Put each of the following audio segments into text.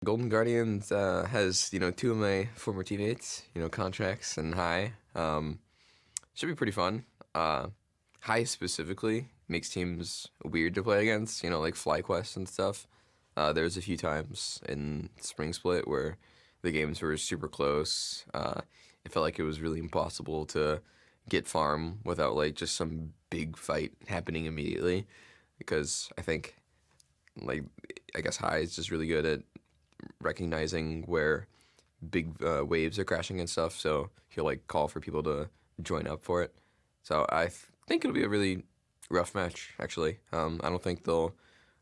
Golden Guardians has, two of my former teammates, Contractz and High. Should be pretty fun. High specifically makes teams weird to play against, like FlyQuest and stuff. There's a few times in Spring Split where the games were super close. It felt like it was really impossible to get farm without just some big fight happening immediately, because I guess High is just really good at recognizing where big waves are crashing and stuff, so he'll call for people to join up for it. So I think it'll be a really rough match, actually. I don't think they'll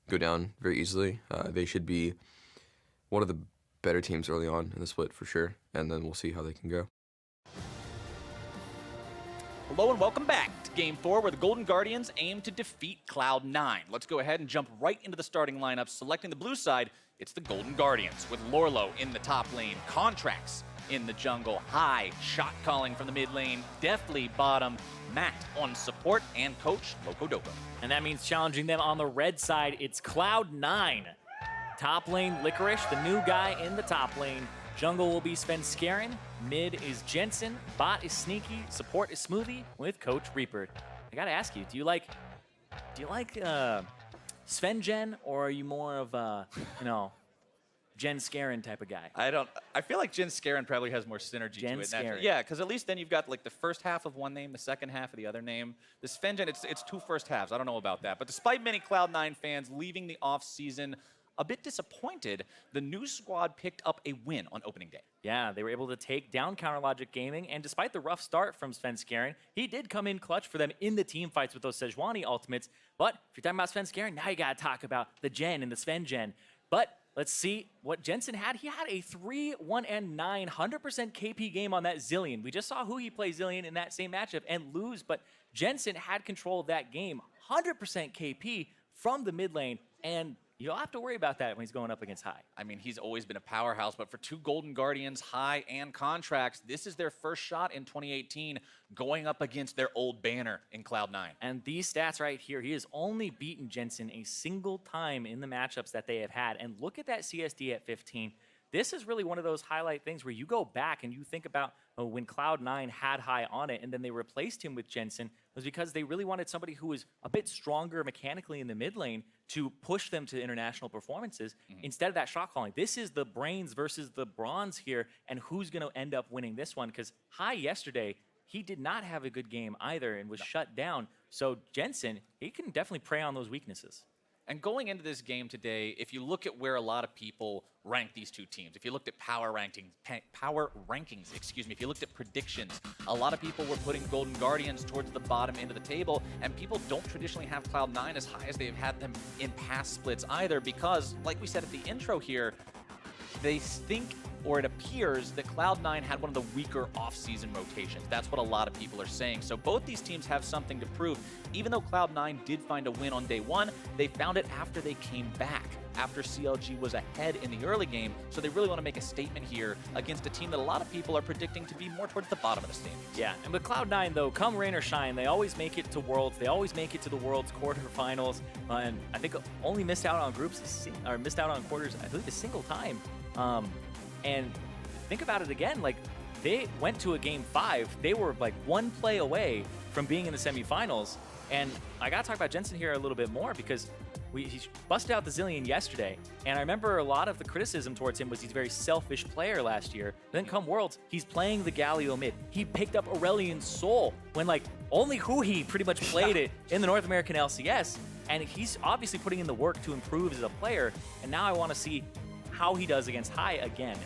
go down very easily. They should be one of the better teams early on in the split for sure, and then we'll see how they can go. Hello and welcome back to Game 4, where the Golden Guardians aim to defeat Cloud9. Let's go ahead and jump right into the starting lineup. Selecting the blue side, it's the Golden Guardians, with Lourlo in the top lane, Contractz in the jungle, High shot calling from the mid lane, Deftly bottom, Matt on support, and Coach Loco. And that means challenging them on the red side, it's Cloud9. Top lane, Licorice, the new guy in the top lane. Jungle will be Svenskeren, mid is Jensen, bot is Sneaky, support is Smoothie with Coach Reaper. I gotta ask you, do you like Svengen, or are you more of a, Svenskeren type of guy? I feel like Svenskeren probably has more synergy to it. Svenskeren. Yeah, because at least then you've got the first half of one name, the second half of the other name. The Svengen, it's two first halves. I don't know about that. But despite many Cloud9 fans leaving the offseason a bit disappointed, the new squad picked up a win on opening day. Yeah, they were able to take down Counterlogic Gaming, and despite the rough start from Svenskeren, he did come in clutch for them in the team fights with those Sejuani ultimates. But if you're talking about Svenskeren, now you gotta talk about the Gen and the Svengen. But let's see what Jensen had. He had a 3-1-9, 100% KP game on that Zilean. We just saw who he played Zilean in that same matchup and lose, but Jensen had control of that game. 100% KP from the mid lane, and you don't have to worry about that when he's going up against High. I mean, he's always been a powerhouse, but for two Golden Guardians, High and Contractz, this is their first shot in 2018 going up against their old banner in Cloud9. And these stats right here, he has only beaten Jensen a single time in the matchups that they have had. And look at that CSD at 15. This is really one of those highlight things where you go back and you think about when Cloud9 had High on it and then they replaced him with Jensen, was because they really wanted somebody who was a bit stronger mechanically in the mid lane to push them to international performances instead of that shot calling. This is the brains versus the bronze here, and who's going to end up winning this one? Because High yesterday, he did not have a good game either and was shut down. So Jensen, he can definitely prey on those weaknesses. And going into this game today, if you look at where a lot of people rank these two teams, if you looked at power rankings, if you looked at predictions, a lot of people were putting Golden Guardians towards the bottom end of the table, and people don't traditionally have Cloud9 as high as they've had them in past splits either, because, like we said at the intro here, they think, or it appears, that Cloud9 had one of the weaker off-season rotations. That's what a lot of people are saying. So both these teams have something to prove. Even though Cloud9 did find a win on day one, they found it after they came back, after CLG was ahead in the early game. So they really want to make a statement here against a team that a lot of people are predicting to be more towards the bottom of the standings. Yeah, and with Cloud9, though, come rain or shine, they always make it to Worlds. They always make it to the Worlds quarterfinals. And I think only missed out on missed out on quarters, I believe, a single time. And think about it again, they went to a game 5. They were one play away from being in the semifinals. And I gotta talk about Jensen here a little bit more, because he busted out the Zilean yesterday. And I remember a lot of the criticism towards him was he's a very selfish player last year. But then come Worlds, he's playing the Galio mid. He picked up Aurelion Sol when only Huhi pretty much played it in the North American LCS. And he's obviously putting in the work to improve as a player. And now I want to see how he does against High again.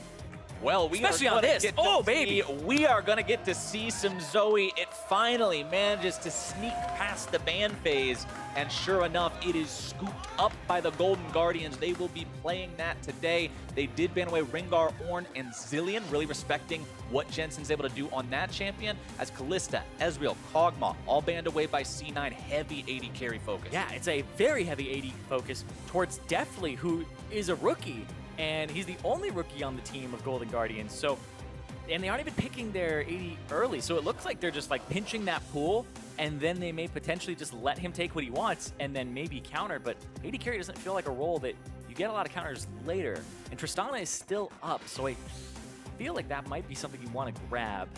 Well, especially on this. Oh, baby. We are going to get to see some Zoe. It finally manages to sneak past the ban phase. And sure enough, it is scooped up by the Golden Guardians. They will be playing that today. They did ban away Rengar, Ornn, and Zilean, really respecting what Jensen's able to do on that champion, as Kalista, Ezreal, Kog'Maw, all banned away by C9, heavy AD carry focus. Yeah, it's a very heavy AD focus towards Deftly, who is a rookie. And he's the only rookie on the team of Golden Guardians. So, and they aren't even picking their AD early. So it looks like they're just pinching that pool, and then they may potentially just let him take what he wants and then maybe counter. But AD carry doesn't feel like a role that you get a lot of counters later. And Tristana is still up, so I feel like that might be something you want to grab.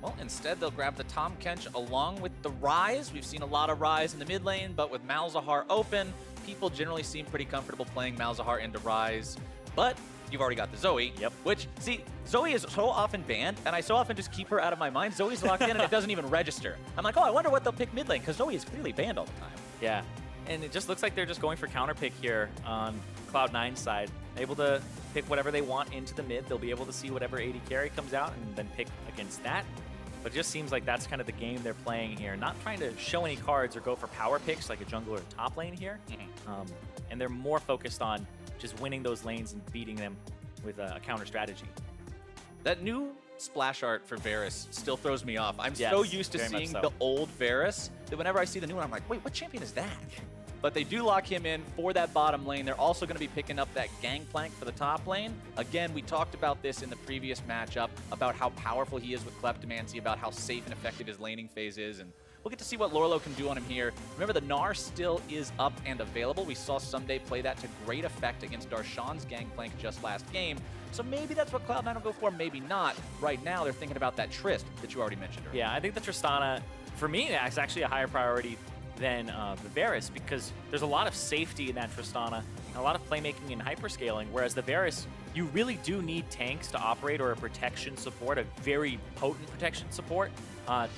Well, instead they'll grab the Tahm Kench along with the Ryze. We've seen a lot of Ryze in the mid lane, but with Malzahar open, people generally seem pretty comfortable playing Malzahar into Ryze. But you've already got the Zoe, which, see, Zoe is so often banned, and I so often just keep her out of my mind. Zoe's locked in, and it doesn't even register. I'm like, oh, I wonder what they'll pick mid lane, because Zoe is clearly banned all the time. Yeah, and it just looks like they're just going for counter pick here on Cloud9's side. Able to pick whatever they want into the mid. They'll be able to see whatever AD carry comes out and then pick against that. But it just seems like that's kind of the game they're playing here. Not trying to show any cards or go for power picks like a jungler or top lane here. And they're more focused on just winning those lanes and beating them with a counter strategy. That new splash art for Varus still throws me off. I'm so used to seeing the old Varus that whenever I see the new one, I'm like, wait, what champion is that? But they do lock him in for that bottom lane. They're also going to be picking up that Gangplank for the top lane. Again, we talked about this in the previous matchup, about how powerful he is with Kleptomancy, about how safe and effective his laning phase is, and we'll get to see what Lourlo can do on him here. Remember, the Gnar still is up and available. We saw Someday play that to great effect against Darshan's Gangplank just last game. So maybe that's what Cloud9 will go for, maybe not. Right now, they're thinking about that Trist that you already mentioned earlier. Yeah, I think the Tristana, for me, is actually a higher priority than the Varus, because there's a lot of safety in that Tristana and a lot of playmaking and hyperscaling, whereas the Varus, you really do need tanks to operate or a protection support, a very potent protection support,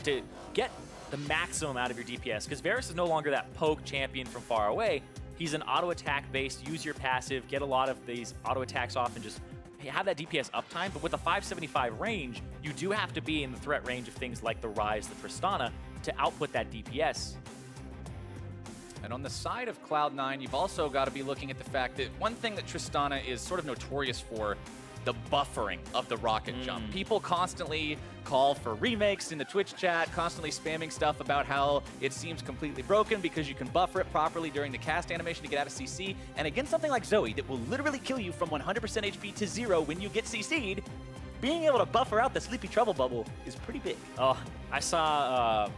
to get the maximum out of your DPS, because Varus is no longer that poke champion from far away. He's an auto-attack based, use your passive, get a lot of these auto-attacks off and just have that DPS uptime, but with a 575 range, you do have to be in the threat range of things like the Ryze, the Tristana, to output that DPS. And on the side of Cloud9, you've also got to be looking at the fact that one thing that Tristana is sort of notorious for, the buffering of the rocket jump. People constantly call for remakes in the Twitch chat, constantly spamming stuff about how it seems completely broken because you can buffer it properly during the cast animation to get out of CC. And against something like Zoe that will literally kill you from 100% HP to 0 when you get CC'd, being able to buffer out the Sleepy Trouble bubble is pretty big. Oh, I saw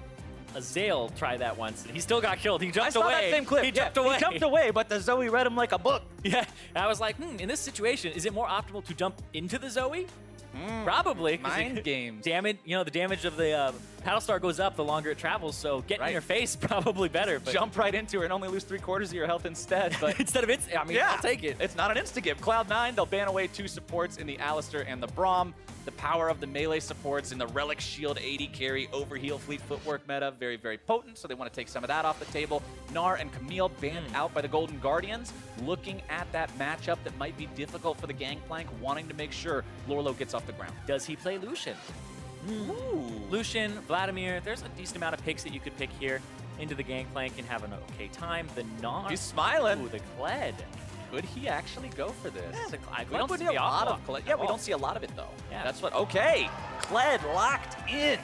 Azale try that once, and he still got killed. He jumped away. I saw that same clip. He jumped away. He jumped away, but the Zoe read him like a book. Yeah, and I was like, in this situation, is it more optimal to jump into the Zoe? Probably. Mind games. Damage, the damage of the Battle Star goes up the longer it travels, so getting in your face probably better. But jump right into her and only lose 3/4 of your health instead. But instead of I mean, I'll take it. It's not an insta-give. Cloud9, they'll ban away 2 supports in the Alistar and the Braum. The power of the melee supports in the Relic Shield AD carry overheal fleet footwork meta, very, very potent, so they want to take some of that off the table. Gnar and Camille banned out by the Golden Guardians, looking at that matchup that might be difficult for the Gangplank, wanting to make sure Lourlo gets off the ground. Does he play Lucian? Lucian, Vladimir, there's a decent amount of picks that you could pick here into the Gangplank and have an okay time. The Gnar. He's smiling. Ooh, the Kled. Could he actually go for this? Yeah, the Kled. We don't see a lot of Kled. Yeah, we don't see a lot of it, though. Yeah. That's what... Okay. Kled locked in.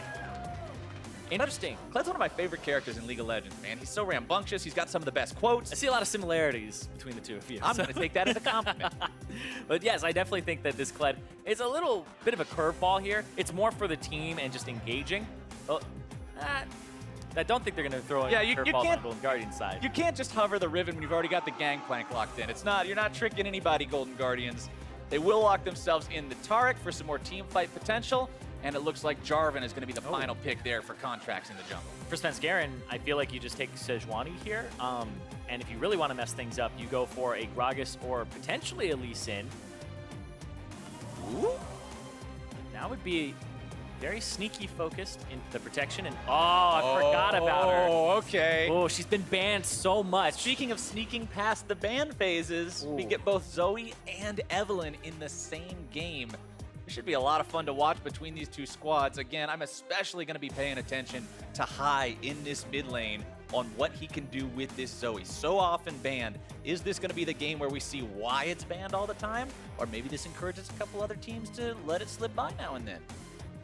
Interesting. Kled's one of my favorite characters in League of Legends, man. He's so rambunctious. He's got some of the best quotes. I see a lot of similarities between the two of you. I'm going to take that as a compliment. But yes, I definitely think that this Kled is a little bit of a curveball here. It's more for the team and just engaging. I don't think they're going to throw in curveballs on Golden Guardian side. You can't just hover the ribbon when you've already got the Gangplank locked in. You're not tricking anybody, Golden Guardians. They will lock themselves in the Taric for some more team fight potential, and it looks like Jarvan is going to be the final pick there for Contractz in the jungle. For Svenskeren, I feel like you just take Sejuani here, and if you really want to mess things up, you go for a Gragas or potentially a Lee Sin. Ooh. That would be very sneaky focused in the protection, and I forgot about her. Oh, okay. Oh, she's been banned so much. Speaking of sneaking past the ban phases, we get both Zoe and Evelynn in the same game. It should be a lot of fun to watch between these two squads. Again, I'm especially going to be paying attention to High in this mid lane on what he can do with this Zoe. So often banned. Is this going to be the game where we see why it's banned all the time? Or maybe this encourages a couple other teams to let it slip by now and then.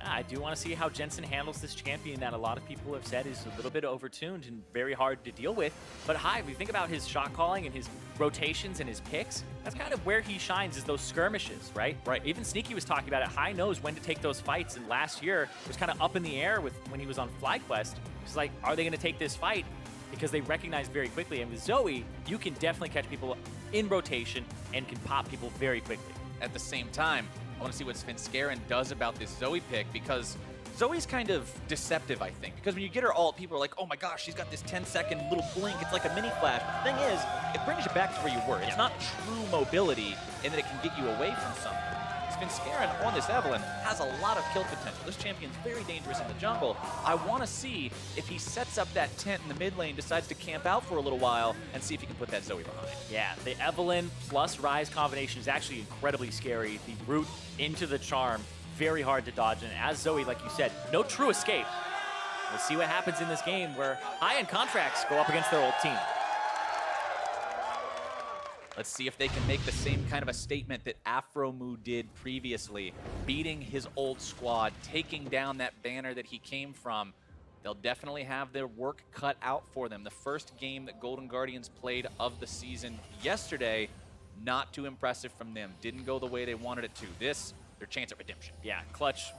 I do want to see how Jensen handles this champion that a lot of people have said is a little bit overtuned and very hard to deal with. But High, if you think about his shot calling and his rotations and his picks, that's kind of where he shines, is those skirmishes, right? Right. Even Sneaky was talking about it. High knows when to take those fights, and last year it was kind of up in the air with when he was on FlyQuest. It's like, are they going to take this fight? Because they recognized very quickly. And with Zoe, you can definitely catch people in rotation and can pop people very quickly. At the same time, I want to see what Svenskeren does about this Zoe pick, because Zoe's kind of deceptive, I think. Because when you get her ult, people are like, oh my gosh, she's got this 10-second little blink. It's like a mini flash. But the thing is, it brings you back to where you were. It's not true mobility in that it can get you away from something. Svenskeren on this Evelynn has a lot of kill potential. This champion's very dangerous in the jungle. I want to see if he sets up that tent in the mid lane, decides to camp out for a little while, and see if he can put that Zoe behind. Yeah, the Evelynn plus Ryze combination is actually incredibly scary. The root into the charm, very hard to dodge. And as Zoe, like you said, no true escape. We'll see what happens in this game where High and Contractz go up against their old team. Let's see if they can make the same kind of a statement that Afromu did previously, beating his old squad, taking down that banner that he came from. They'll definitely have their work cut out for them. The first game that Golden Guardians played of the season yesterday, not too impressive from them. Didn't go the way they wanted it to. This, their chance at redemption. Yeah, Clutch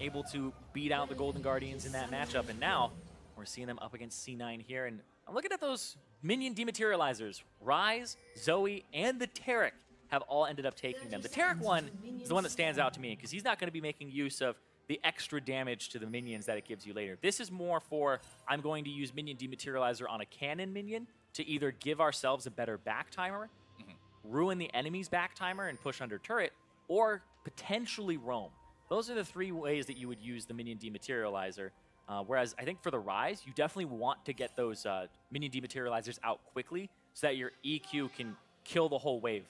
able to beat out the Golden Guardians in that matchup, and now we're seeing them up against C9 here, and I'm looking at those minion dematerializers. Ryze, Zoe, and the Taric have all ended up taking them. The Taric one is the one that stands out to me because he's not going to be making use of the extra damage to the minions that it gives you later. This is more for, I'm going to use minion dematerializer on a cannon minion to either give ourselves a better back timer, ruin the enemy's back timer and push under turret, or potentially roam. Those are the three ways that you would use the minion dematerializer. Whereas I think for the Ryze, you definitely want to get those minion dematerializers out quickly so that your EQ can kill the whole wave.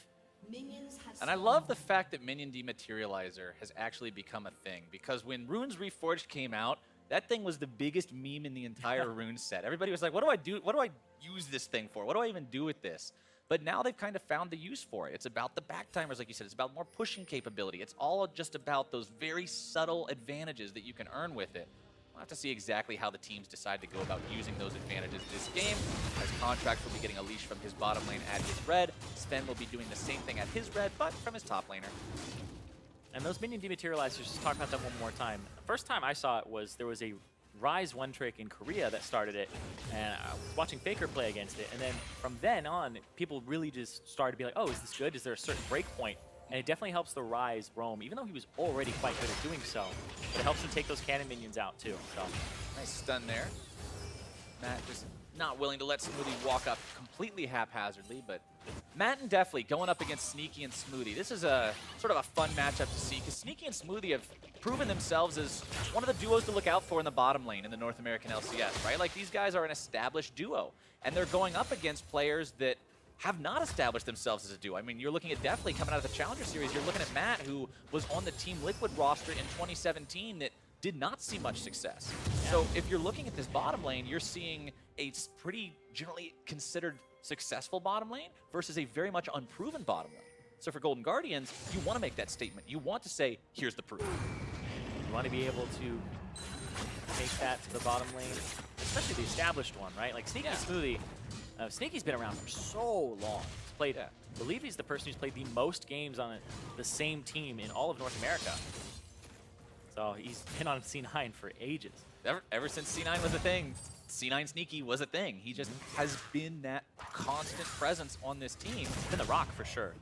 And I love the fact that minion dematerializer has actually become a thing, because when Runes Reforged came out, that thing was the biggest meme in the entire Rune set. Everybody was like, what do I do? What do I use this thing for? What do I even do with this? But now they've kind of found the use for it. It's about the back timers, like you said. It's about more pushing capability. It's all just about those very subtle advantages that you can earn with it. We'll have to see exactly how the teams decide to go about using those advantages this game, as Contractz will be getting a leash from his bottom lane at his red. Sven will be doing the same thing at his red, but from his top laner. And those minion dematerializers, just talk about that one more time. The first time I saw it was there was a Ryze one trick in Korea that started it, and I was watching FLICKR play against it, and then from then on, people really just started to be like, oh, is this good? Is there a certain break point? And it definitely helps the Ryze roam, even though he was already quite good at doing so. But it helps him take those cannon minions out too. So nice stun there. Matt just not willing to let Smoothie walk up completely haphazardly, but Matt and Deftly going up against Sneaky and Smoothie. This is a sort of a fun matchup to see, because Sneaky and Smoothie have proven themselves as one of the duos to look out for in the bottom lane in the North American LCS, right? Like, these guys are an established duo, and they're going up against players that have not established themselves as a duo. I mean, you're looking at Deftly coming out of the Challenger Series. You're looking at Matt, who was on the Team Liquid roster in 2017 that did not see much success. Yeah. So if you're looking at this bottom lane, you're seeing a pretty generally considered successful bottom lane versus a very much unproven bottom lane. So for Golden Guardians, you want to make that statement. You want to say, here's the proof. You want to be able to take that to the bottom lane, especially the established one, right? Like Sneaky Smoothie. Sneaky's been around for so long. He's played, I believe he's the person who's played the most games on the same team in all of North America. So he's been on C9 for ages. Ever since C9 was a thing, C9 Sneaky was a thing. He just has been that constant presence on this team. It's been the rock for sure.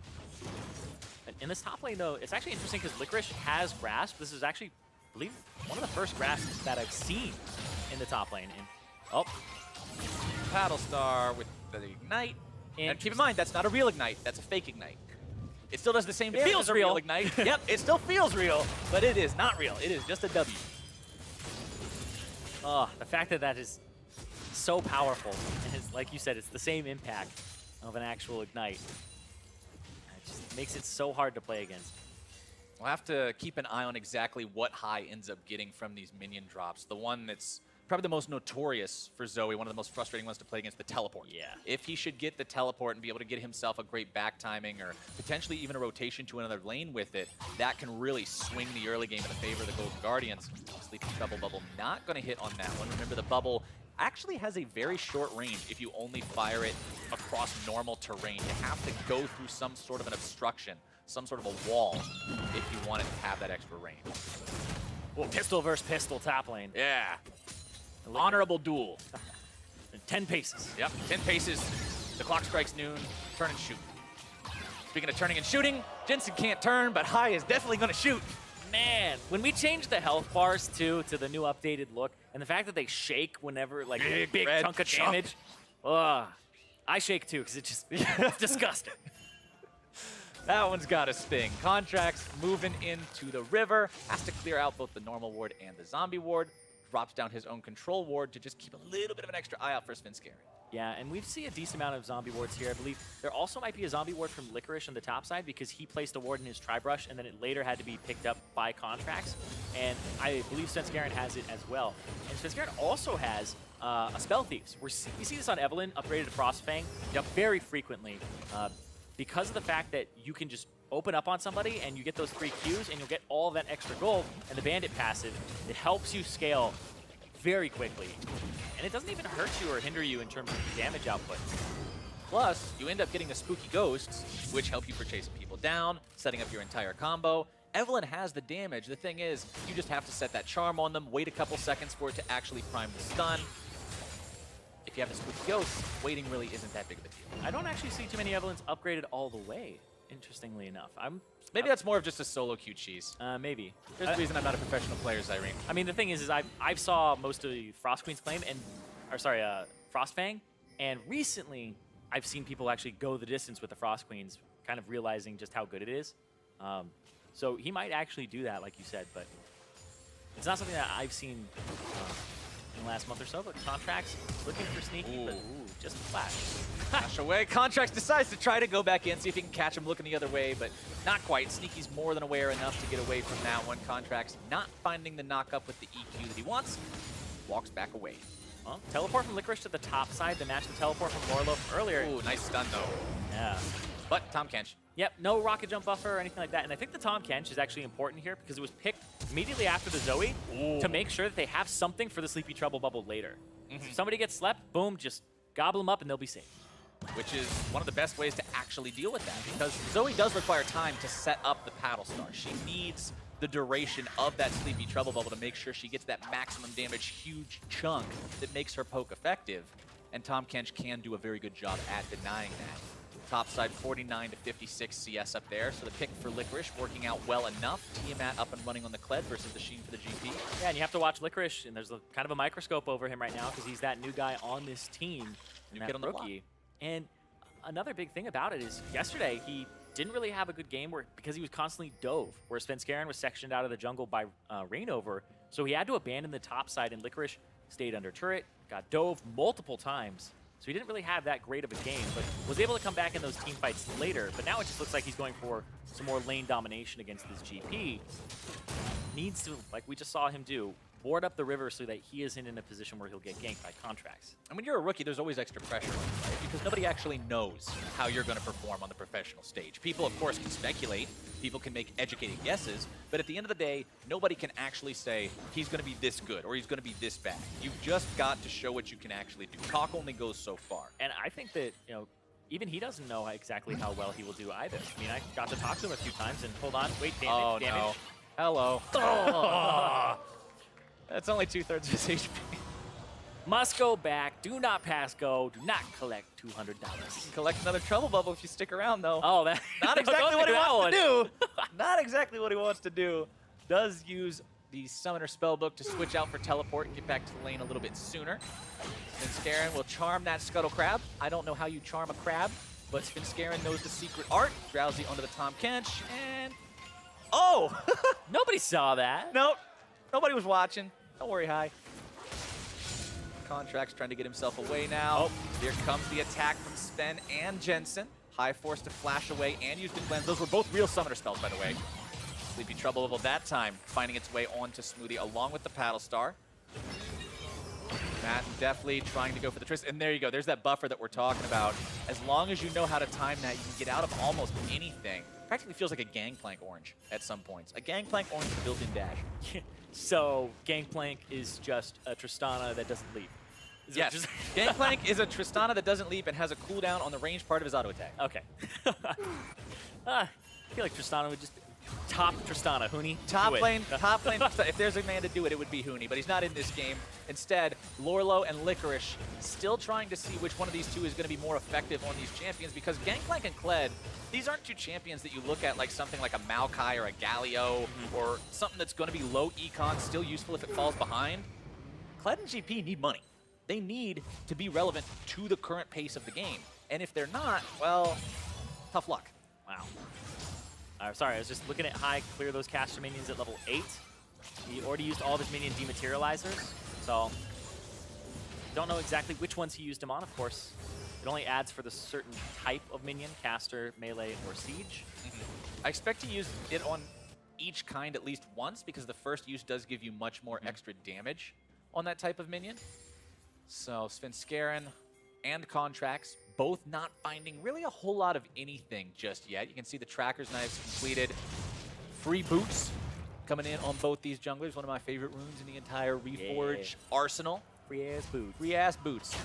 And in this top lane, though, it's actually interesting because Licorice has Grasp. This is actually, I believe, one of the first Grasps that I've seen in the top lane. And, oh. Paddle Star with the Ignite. And keep in mind, that's not a real Ignite. That's a fake Ignite. It still does the same damage as a real Ignite. Yep, it still feels real, but it is not real. It is just a W. Oh, the fact that that is so powerful. And it's, like you said, it's the same impact of an actual Ignite. It just makes it so hard to play against. We'll have to keep an eye on exactly what High ends up getting from these minion drops. The one that's probably the most notorious for Zoe, one of the most frustrating ones to play against, the teleport. Yeah. If he should get the teleport and be able to get himself a great back timing or potentially even a rotation to another lane with it, that can really swing the early game in the favor of the Golden Guardians. Sleeping Trouble Bubble not going to hit on that one. Remember, the bubble actually has a very short range if you only fire it across normal terrain. You have to go through some sort of an obstruction, some sort of a wall, if you want it to have that extra range. Well, pistol versus pistol top lane. Yeah. Honorable duel. 10 paces. Yep, 10 paces. The clock strikes noon. Turn and shoot. Speaking of turning and shooting, Jensen can't turn, but High is definitely going to shoot. Man, when we changed the health bars too to the new updated look, and the fact that they shake whenever like big red chunk of damage, I shake too because it's disgusting. That one's got a sting. Contractz moving into the river, has to clear out both the normal ward and the zombie ward, drops down his own control ward to just keep a little bit of an extra eye out for Svenskeren. Yeah, and we see a decent amount of zombie wards here. I believe there also might be a zombie ward from Licorice on the top side because he placed a ward in his tri-brush and then it later had to be picked up by Contractz. And I believe Svenskeren has it as well. And Svenskeren also has a Spell Thieves. We see this on Evelynn, upgraded to Frostfang, very frequently. Because of the fact that you can just open up on somebody and you get those 3 Qs and you'll get all of that extra gold, and the Bandit passive, it helps you scale very quickly. And it doesn't even hurt you or hinder you in terms of damage output. Plus, you end up getting a Spooky Ghosts, which help you for chasing people down, setting up your entire combo. Evelynn has the damage. The thing is, you just have to set that charm on them, wait a couple seconds for it to actually prime the stun. If you have a Spooky Ghost, waiting really isn't that big of a deal. I don't actually see too many Evelynns upgraded all the way, interestingly enough. Maybe that's more of just a solo cute cheese. Maybe. There's a reason I'm not a professional player, Zyrene. I mean, the thing is I've saw most of the Frost Queen's claim, Frostfang, and recently I've seen people actually go the distance with the Frost Queens, kind of realizing just how good it is. So he might actually do that, like you said, but it's not something that I've seen in the last month or so. But Contractz looking for sneaky, but just a flash. Flash away. Contractz decides to try to go back in, see if he can catch him looking the other way, but not quite. Sneaky's more than aware enough to get away from that one. Contractz not finding the knock-up with the EQ that he wants. Walks back away. Well, teleport from Licorice to the top side to match the teleport from Lourlo from earlier. Ooh, nice stun though. Yeah. But Tahm Kench. Yep, no rocket jump buffer or anything like that. And I think the Tahm Kench is actually important here because it was picked immediately after the Zoe to make sure that they have something for the Sleepy Trouble bubble later. If somebody gets slept, boom, just gobble them up and they'll be safe. Which is one of the best ways to actually deal with that, because Zoe does require time to set up the paddle star. She needs the duration of that Sleepy Trouble bubble to make sure she gets that maximum damage huge chunk that makes her poke effective. And Tahm Kench can do a very good job at denying that. Top side 49 to 56 CS up there, so the pick for Licorice working out well enough. Tiamat up and running on the Kled versus the Sheen for the GP. Yeah, and you have to watch Licorice, and there's kind of a microscope over him right now because he's that new guy on this team, and New kid that on the rookie. And another big thing about it is yesterday he didn't really have a good game because he was constantly dove, where Svenskeren was sectioned out of the jungle by Rainover, so he had to abandon the top side, and Licorice stayed under turret, got dove multiple times. So he didn't really have that great of a game, but was able to come back in those team fights later. But now it just looks like he's going for some more lane domination against this GP. Needs to, like we just saw him do, ward up the river so that he isn't in a position where he'll get ganked by Contractz. And when you're a rookie, there's always extra pressure on you, right? Because nobody actually knows how you're going to perform on the professional stage. People, of course, can speculate. People can make educated guesses. But at the end of the day, nobody can actually say he's going to be this good or he's going to be this bad. You've just got to show what you can actually do. Talk only goes so far. And I think that, even he doesn't know exactly how well he will do either. I mean, I got to talk to him a few times and hold on, wait, damage. No. Hello. Oh. That's only 2/3 of his HP. Must go back. Do not pass go. Do not collect $200. Collect another trouble bubble if you stick around, though. Oh, that not exactly what he wants to do. Not exactly what he wants to do. Does use the Summoner Spellbook to switch out for teleport and get back to the lane a little bit sooner. Svenskeren will charm that Scuttle Crab. I don't know how you charm a crab, but Svenskeren knows the secret art. Drowsy onto the Tahm Kench, and oh! Nobody saw that. Nope. Nobody was watching. Don't worry, High. Contractz trying to get himself away now. Oh, here comes the attack from Sven and Jensen. High forced to flash away and use the cleanse. Those were both real summoner spells, by the way. Sleepy Trouble level that time, finding its way onto Smoothie along with the Paddle Star. Matt and Deftly trying to go for the Trist. And there you go. There's that buffer that we're talking about. As long as you know how to time that, you can get out of almost anything. Practically feels like a Gangplank orange at some points. A Gangplank orange with built-in dash. So Gangplank is just a Tristana that doesn't leap. Yes, Gangplank is a Tristana that doesn't leap and has a cooldown on the range part of his auto attack. Okay. I feel like Tristana would just Top Tristana, Huni. Top lane, if there's a man to do it, it would be Huni, but he's not in this game. Instead, Lourlo and Licorice still trying to see which one of these two is going to be more effective on these champions, because Gangplank and Kled, these aren't two champions that you look at like something like a Maokai or a Galio or something that's going to be low econ, still useful if it falls behind. Kled and GP need money. They need to be relevant to the current pace of the game. And if they're not, well, tough luck. Wow. Sorry, I was just looking at High clear those caster minions at level 8. He already used all of his minion dematerializers, so don't know exactly which ones he used them on, of course. It only adds for the certain type of minion, caster, melee, or siege. I expect to use it on each kind at least once, because the first use does give you much more extra damage on that type of minion. So Svenskeren and Contractz both not finding really a whole lot of anything just yet. You can see the Tracker's Knives completed. Free boots coming in on both these junglers. One of my favorite runes in the entire Reforge arsenal. Free-ass boots. Free-ass boots.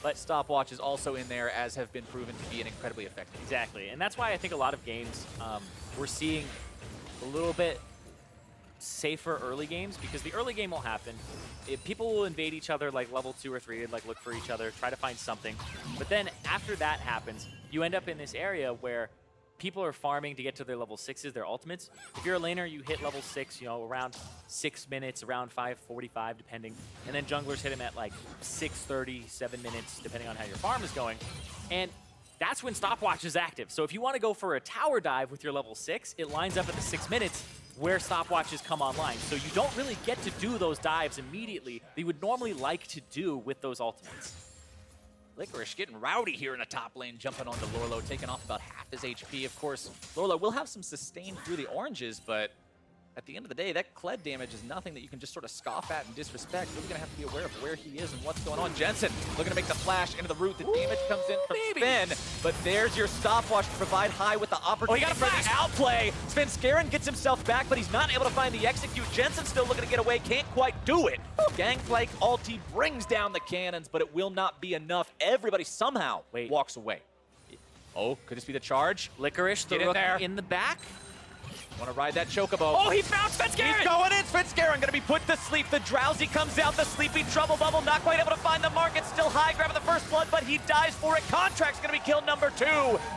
But Stopwatch is also in there, as have been proven to be an incredibly effective. Exactly, and that's why I think a lot of games we're seeing a little bit safer early games, because the early game will happen. People will invade each other like level 2 or 3 and like look for each other, try to find something. But then after that happens, you end up in this area where people are farming to get to their level 6s, their ultimates. If you're a laner, you hit level 6, you know, around 6 minutes, around 5:45 depending. And then junglers hit him at like 6:30, 7 minutes, depending on how your farm is going. And that's when Stopwatch is active. So if you want to go for a tower dive with your level 6, it lines up at the 6 minutes where stopwatches come online. So you don't really get to do those dives immediately that you would normally like to do with those ultimates. Licorice getting rowdy here in the top lane, jumping onto Lourlo, taking off about half his HP. Of course, Lourlo will have some sustain through the oranges, but at the end of the day, that Kled damage is nothing that you can just sort of scoff at and disrespect. Really gonna have to be aware of where he is and what's going on. Jensen looking to make the flash into the root. The damage comes in from Sven, but there's your stopwatch to provide High with the opportunity for the outplay. Svenskeren gets himself back, but he's not able to find the execute. Jensen still looking to get away, can't quite do it. Gangplank ulti brings down the cannons, but it will not be enough. Everybody somehow walks away. Oh, could this be the charge? Licorice, the rookie in the back. Want to ride that chocobo. Oh, he found Svenskeren! He's going in. Svenskeren going to be put to sleep. The drowsy comes out. The sleepy trouble bubble not quite able to find the mark. It's still High grabbing the first blood, but he dies for it. Contractz going to be killed number 2.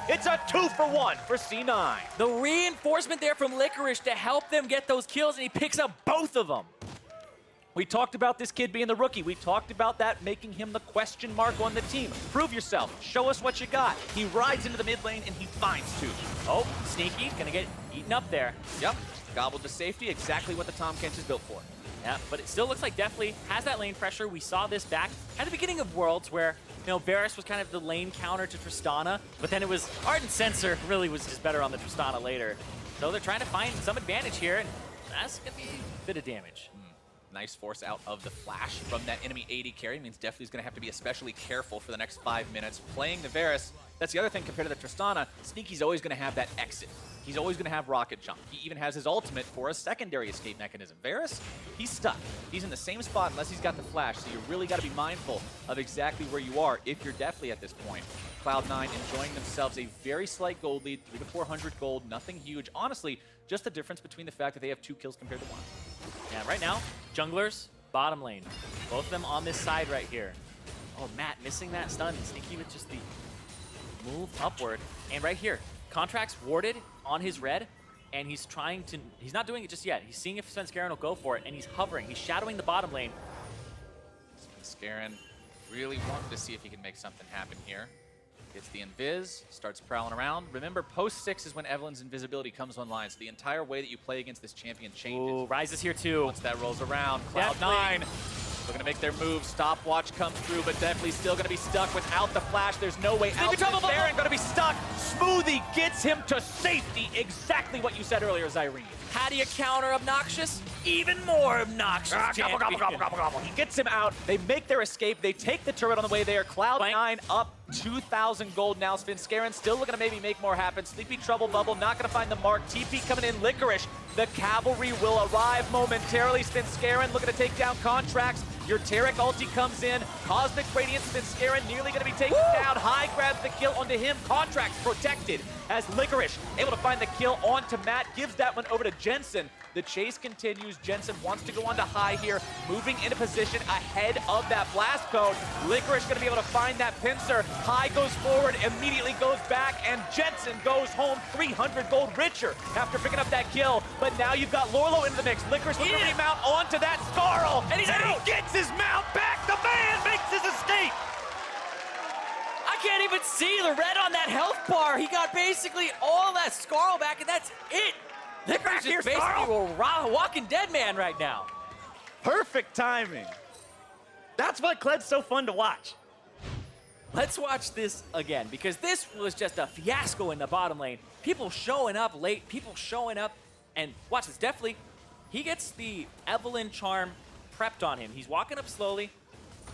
It's a 2-for-1 for C9. The reinforcement there from Licorice to help them get those kills, and he picks up both of them. We talked about this kid being the rookie. We talked about that making him the question mark on the team. Prove yourself. Show us what you got. He rides into the mid lane and he finds 2. Oh, sneaky. Gonna get eaten up there. Yep. Gobbled to safety. Exactly what the Tahm Kench is built for. Yeah, but it still looks like Deftly has that lane pressure. We saw this back at the beginning of Worlds where, you know, Varus was kind of the lane counter to Tristana, but then it was Ardent Sensor really was just better on the Tristana later. So they're trying to find some advantage here, and that's gonna be a bit of damage. Nice force out of the flash from that enemy AD carry. Means Deftly's going to have to be especially careful for the next 5 minutes. Playing the Varus, that's the other thing compared to the Tristana. Sneaky's always going to have that exit. He's always going to have rocket jump. He even has his ultimate for a secondary escape mechanism. Varus, he's stuck. He's in the same spot unless he's got the flash, so you really got to be mindful of exactly where you are if you're Deftly at this point. Cloud9 enjoying themselves a very slight gold lead, 300 to 400 gold, nothing huge. Honestly, just the difference between the fact that they have 2 kills compared to 1. Yeah, right now, junglers, bottom lane. Both of them on this side right here. Oh, Matt missing that stun. Sneaky with just the move upward. And right here, Contractz warded on his red, and he's trying to, he's not doing it just yet. He's seeing if Svenskeren will go for it, and he's hovering. He's shadowing the bottom lane. Svenskeren really wanting to see if he can make something happen here. Gets the invis, starts prowling around. Remember, post 6 is when Evelynn's invisibility comes online, so the entire way that you play against this champion changes. Ooh, Ryze is here too. Once that rolls around, Cloud9 looking to make their move. Stopwatch comes through, but Deftly still going to be stuck without the flash. There's no way out. Svenskeren going to be stuck. Smoothie gets him to safety. Exactly what you said earlier, Zyrene. How do you counter obnoxious? Even more obnoxious. Gobble, gobble, gobble, gobble, gobble. He gets him out. They make their escape. They take the turret on the way there. Cloud9 up 2,000 gold now. Svenskeren still looking to maybe make more happen. Sleepy Trouble Bubble not going to find the mark. TP coming in. Licorice. The cavalry will arrive momentarily. Svenskeren looking to take down Contractz. Your Taric ulti comes in. Cosmic Radiance, Svenskeren nearly going to be taken down. High grabs the kill onto him. Contractz protected as Licorice able to find the kill onto Matt. Gives that one over to Jensen. The chase continues. Jensen wants to go on to High here, moving into position ahead of that blast cone. Licorice going to be able to find that pincer. High goes forward, immediately goes back, and Jensen goes home 300 gold richer after picking up that kill. But now you've got Lourlo in the mix. Licorice looking to remount onto that Scarl, and he gets his mount back. The man makes his escape. I can't even see the red on that health bar. He got basically all that Scarl back, and that's it. Licorice is basically a walking dead man right now. Perfect timing. That's what Kled's so fun to watch. Let's watch this again, because this was just a fiasco in the bottom lane. People showing up late, people showing up, and watch this, Deftly, he gets the Evelynn charm prepped on him. He's walking up slowly.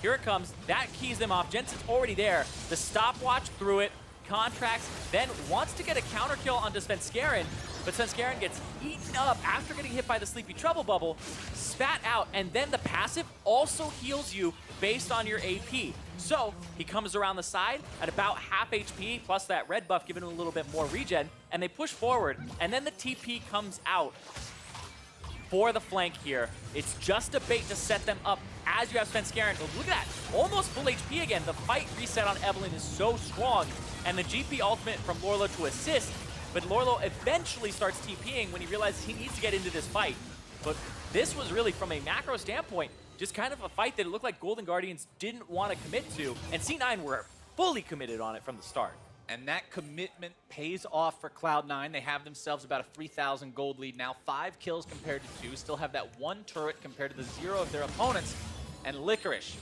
Here it comes. That keys them off. Jensen's already there. The stopwatch through it. Contractz then wants to get a counter kill onto Svenskeren, but Svenskeren gets eaten up after getting hit by the Sleepy Trouble Bubble, spat out, and then the passive also heals you based on your AP. So he comes around the side at about half HP, plus that red buff giving him a little bit more regen, and they push forward, and then the TP comes out for the flank here. It's just a bait to set them up as you have Svenskeren. But look at that, almost full HP again. The fight reset on Evelynn is so strong, and the GP ultimate from Lourlo to assist, but Lourlo eventually starts TPing when he realizes he needs to get into this fight. But this was really, from a macro standpoint, just kind of a fight that it looked like Golden Guardians didn't want to commit to, and C9 were fully committed on it from the start. And that commitment pays off for Cloud9. They have themselves about a 3,000 gold lead now. 5 kills compared to 2. Still have that 1 turret compared to the 0 of their opponents. And Licorice,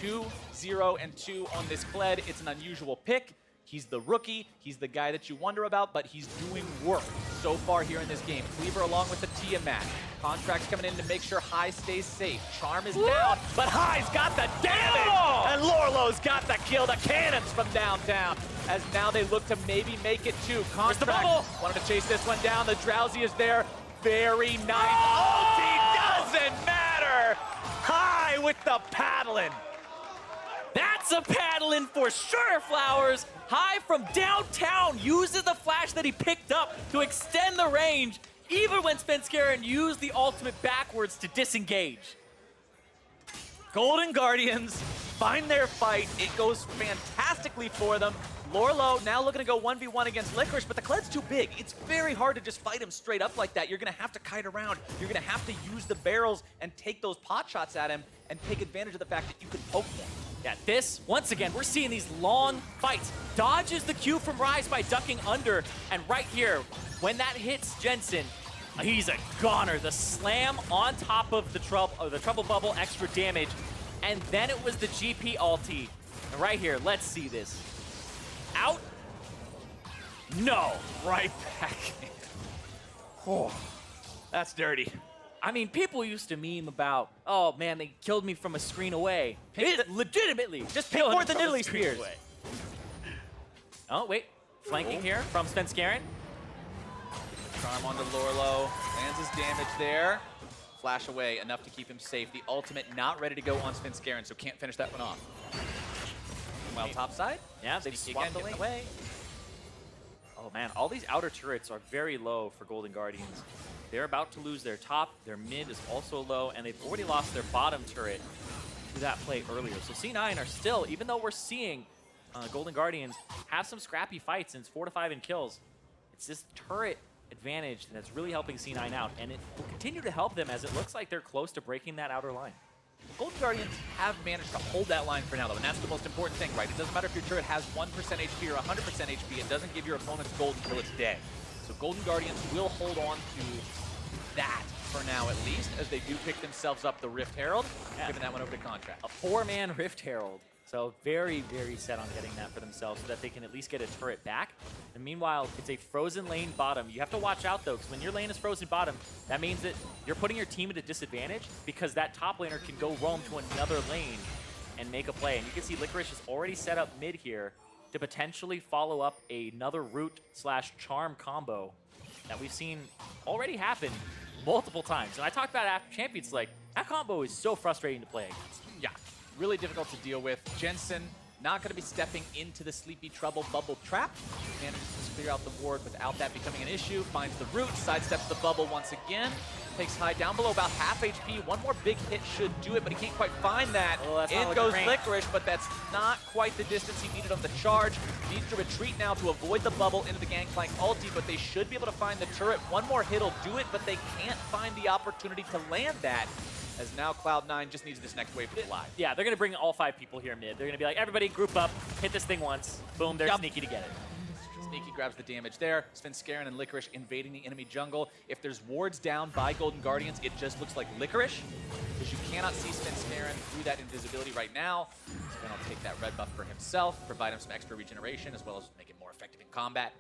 2-0 and 2 on this Kled. It's an unusual pick. He's the rookie. He's the guy that you wonder about, but he's doing work so far here in this game. Cleaver along with the Tiamat. Contractz coming in to make sure High stays safe. Charm is down, but High's got the damage! And Lourlo's got the kill, the cannons from downtown. As now they look to maybe make it too. Contractz wanted to chase this one down. The Drowsy is there. Very nice. Ulti doesn't matter! High with the paddling. That's a paddling for sure, Flowers. High from downtown uses the flash that he picked up to extend the range, even when Svenskeren used the ultimate backwards to disengage. Golden Guardians find their fight. It goes fantastically for them. Lourlo now looking to go 1v1 against Licorice, but the Kled's too big. It's very hard to just fight him straight up like that. You're going to have to kite around. You're going to have to use the barrels and take those pot shots at him and take advantage of the fact that you can poke more. Yeah, this, once again, we're seeing these long fights. Dodges the Q from Ryze by ducking under, and right here, when that hits Jensen, he's a goner. The slam on top of the trouble bubble, extra damage, and then it was the GP ulti. And right here, let's see this. Out? No. Right back. Oh, that's dirty. I mean, people used to meme about, oh man, they killed me from a screen away. Legitimately, just pick more than Italy Nidalee Spears. Oh, wait. Flanking here from Svenskeren. Charm onto Lourlo. Lands his damage there. Flash away, enough to keep him safe. The ultimate not ready to go on Svenskeren, so can't finish that one off. Well, top side. Yeah, they swapped the lane away. Oh man, all these outer turrets are very low for Golden Guardians. They're about to lose their top, their mid is also low, and they've already lost their bottom turret to that play earlier. So C9 are still, even though we're seeing Golden Guardians have some scrappy fights and it's 4-5 in kills, it's this turret advantage that's really helping C9 out, and it will continue to help them as it looks like they're close to breaking that outer line. Golden Guardians have managed to hold that line for now, though, and that's the most important thing, right? It doesn't matter if your turret has 1% HP or 100% HP, it doesn't give your opponent's gold until it's dead. So Golden Guardians will hold on to that for now, at least, as they do pick themselves up the Rift Herald, giving that one over to Contractz. A 4-man Rift Herald. So very, very set on getting that for themselves so that they can at least get a turret back. And meanwhile, it's a frozen lane bottom. You have to watch out, though, because when your lane is frozen bottom, that means that you're putting your team at a disadvantage because that top laner can go roam to another lane and make a play. And you can see Licorice is already set up mid here to potentially follow up another root/charm combo that we've seen already happen multiple times. And I talked about it after Champions, like, that combo is so frustrating to play against. really difficult to deal with. Jensen not going to be stepping into the Sleepy Trouble bubble trap. Manages to clear out the ward without that becoming an issue. Finds the root, sidesteps the bubble once again. Takes high down below, about half HP. One more big hit should do it, but he can't quite find that. In goes Licorice, but that's not quite the distance he needed on the charge. Needs to retreat now to avoid the bubble into the Gangplank ulti, but they should be able to find the turret. One more hit will do it, but they can't find the opportunity to land that, as now Cloud9 just needs this next wave to fly. Yeah, they're going to bring all 5 people here mid. They're going to be like, everybody group up, hit this thing once. Boom, they're sneaky to get it. Sneaky grabs the damage there. Svenskeren and Licorice invading the enemy jungle. If there's wards down by Golden Guardians, it just looks like Licorice, because you cannot see Svenskeren through that invisibility right now. Sven will take that red buff for himself, provide him some extra regeneration, as well as make it more effective in combat.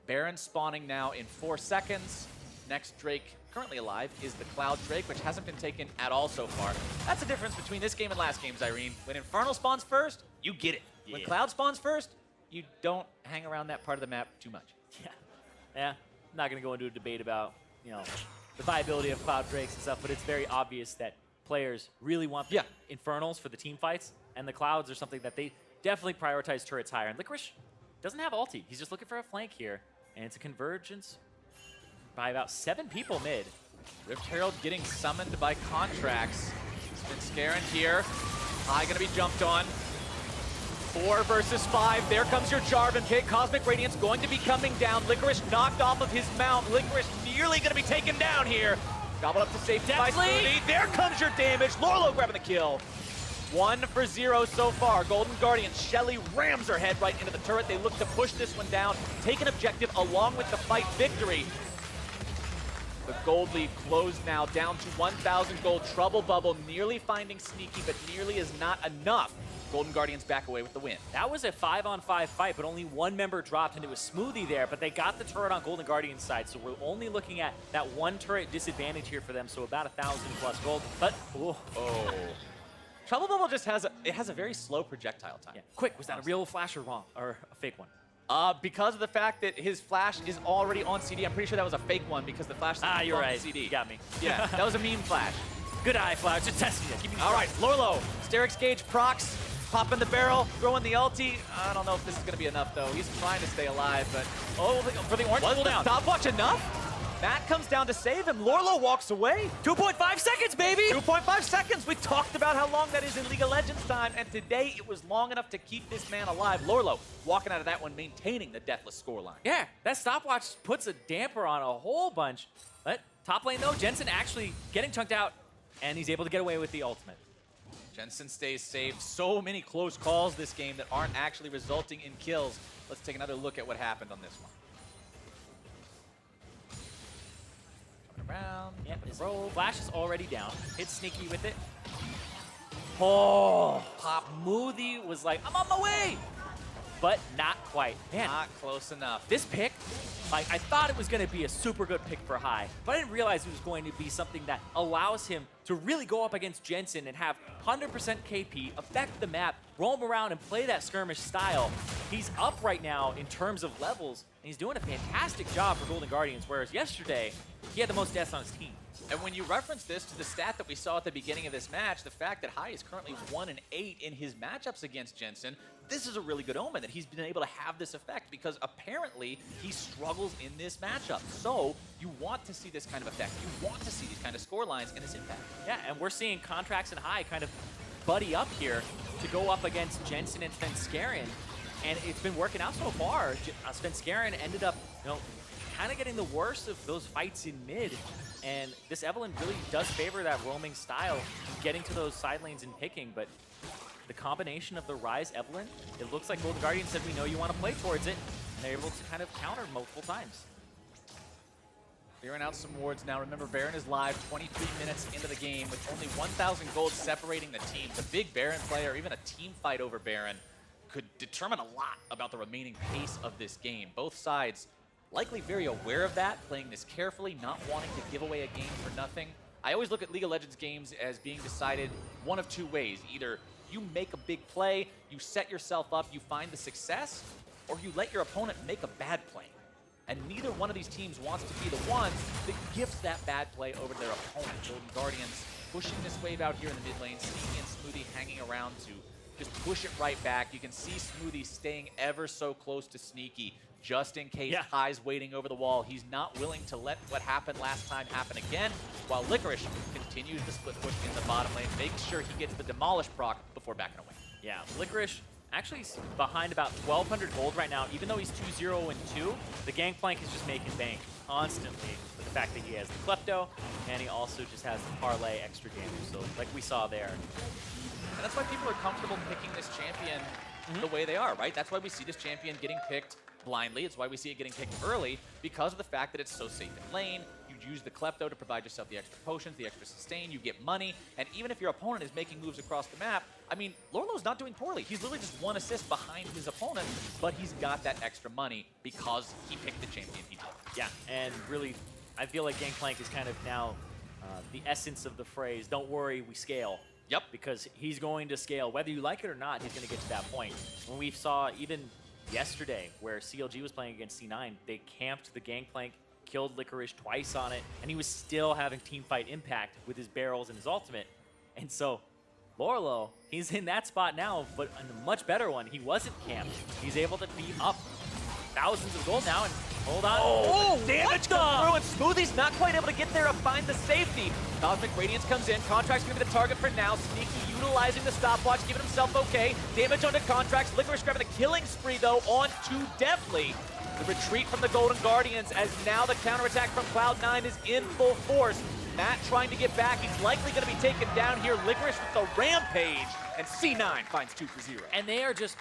Baron spawning now in 4 seconds. Next Drake, currently alive, is the Cloud Drake, which hasn't been taken at all so far. That's the difference between this game and last game's, Irene. When Infernal spawns first, you get it. When Cloud spawns first, you don't hang around that part of the map too much. Yeah. I'm not going to go into a debate about, you know, the viability of Cloud Drakes and stuff, but it's very obvious that players really want the Infernals for the team fights, and the Clouds are something that they definitely prioritize turrets higher. And Licorice doesn't have ulti. He's just looking for a flank here, and it's a convergence by about 7 people mid. Rift Herald getting summoned by Contractz. Svenskeren here. High going to be jumped on. 4 versus 5. There comes your Jarvan pick. Cosmic Radiance going to be coming down. Licorice knocked off of his mount. Licorice nearly going to be taken down here. Gobbled up to safety by Smoothie. There comes your damage. Lourlo grabbing the kill. 1 for 0 so far. Golden Guardians. Shelly rams her head right into the turret. They look to push this one down. Take an objective along with the fight victory. The gold lead closed now down to 1,000 gold. Trouble bubble nearly finding Sneaky, but nearly is not enough. Golden Guardians back away with the win. That was a 5-on-5 fight, but only 1 member dropped, and it was Smoothie there, but they got the turret on Golden Guardian's side, so we're only looking at that 1 turret disadvantage here for them, so about 1,000 plus gold, but... Trouble bubble just has a very slow projectile time. Yeah. Quick, was that a real flash or wrong, or a fake one? Because of the fact that his flash is already on CD, I'm pretty sure that was a fake one because the flash is you're right. CD. You got me. Yeah, that was a meme flash. Good eye, Flash. Just testing it. All right, Lourlo, Sterix Gauge procs, popping the barrel, throwing the ulti. I don't know if this is going to be enough, though. He's trying to stay alive, but... Oh, for the orange cooldown. Stopwatch enough? That comes down to save him. Lourlo walks away. 2.5 seconds, baby! 2.5 seconds. We talked about how long that is in League of Legends time, and today it was long enough to keep this man alive. Lourlo walking out of that one, maintaining the deathless scoreline. Yeah, that stopwatch puts a damper on a whole bunch. But top lane, though, Jensen actually getting chunked out, and he's able to get away with the ultimate. Jensen stays safe. So many close calls this game that aren't actually resulting in kills. Let's take another look at what happened on this one. Around. Yep, his Flash is already down. Hits Sneaky with it. Oh, Smoothie was like, I'm on my way! But not quite. Man, not close enough. This pick, like, I thought it was going to be a super good pick for High, but I didn't realize it was going to be something that allows him to really go up against Jensen and have 100% KP, affect the map, roam around and play that skirmish style. He's up right now in terms of levels, and he's doing a fantastic job for Golden Guardians, whereas yesterday, he had the most deaths on his team. And when you reference this to the stat that we saw at the beginning of this match, the fact that High is currently 1-8 in his matchups against Jensen, this is a really good omen that he's been able to have this effect, because apparently he struggles in this matchup. So you want to see this kind of effect. You want to see these kind of score lines and this impact. Yeah, and we're seeing Contractz and High kind of buddy up here to go up against Jensen and Svenskeren, and it's been working out so far. Svenskeren ended up, kind of getting the worst of those fights in mid. And this Evelynn really does favor that roaming style, getting to those side lanes and picking, but the combination of the Ryze Evelynn, it looks like Golden Guardians said, we know you want to play towards it, and they're able to kind of counter multiple times. Clearing out some wards now. Remember, Baron is live 23 minutes into the game with only 1,000 gold separating the teams. A big Baron player, even a team fight over Baron, could determine a lot about the remaining pace of this game. Both sides likely very aware of that, playing this carefully, not wanting to give away a game for nothing. I always look at League of Legends games as being decided one of 2 ways. Either you make a big play, you set yourself up, you find the success, or you let your opponent make a bad play. And neither one of these teams wants to be the one that gifts that bad play over to their opponent. Golden Guardians pushing this wave out here in the mid lane. Sneaky and Smoothie hanging around to just push it right back. You can see Smoothie staying ever so close to Sneaky, just in case High's waiting over the wall. He's not willing to let what happened last time happen again, while Licorice continues the split push in the bottom lane, making sure he gets the Demolish proc before backing away. Yeah, Licorice actually behind about 1,200 gold right now. Even though he's 2-0 and 2, the Gangplank is just making bank constantly with the fact that he has the Klepto, and he also just has the parlay extra damage. So like we saw there. And that's why people are comfortable picking this champion the way they are, right? That's why we see this champion getting picked blindly. It's why we see it getting picked early, because of the fact that it's so safe in lane. You use the Klepto to provide yourself the extra potions, the extra sustain, you get money, and even if your opponent is making moves across the map, I mean, Lourlo's not doing poorly. He's literally just 1 assist behind his opponent, but he's got that extra money because he picked the champion he did. Yeah, and really, I feel like Gangplank is kind of now the essence of the phrase, don't worry, we scale. Yep. Because he's going to scale. Whether you like it or not, he's going to get to that point. When we saw even yesterday where CLG was playing against C9, they camped the Gangplank, killed Licorice twice on it, and he was still having teamfight impact with his barrels and his ultimate. And so, Lourlo, he's in that spot now, but in a much better one. He wasn't camped. He's able to beat up thousands of gold now, and hold on. Oh, damage comes through, and Smoothie's not quite able to get there to find the safety. Cosmic Radiance comes in. Contractz going to be the target for now. Sneaky utilizing the stopwatch, giving himself okay. Damage onto Contractz. Licorice grabbing the killing spree, though, on to Deftly. The retreat from the Golden Guardians, as now the counterattack from Cloud9 is in full force. Matt trying to get back. He's likely going to be taken down here. Licorice with the rampage, and C9 finds 2 for 0. And they are just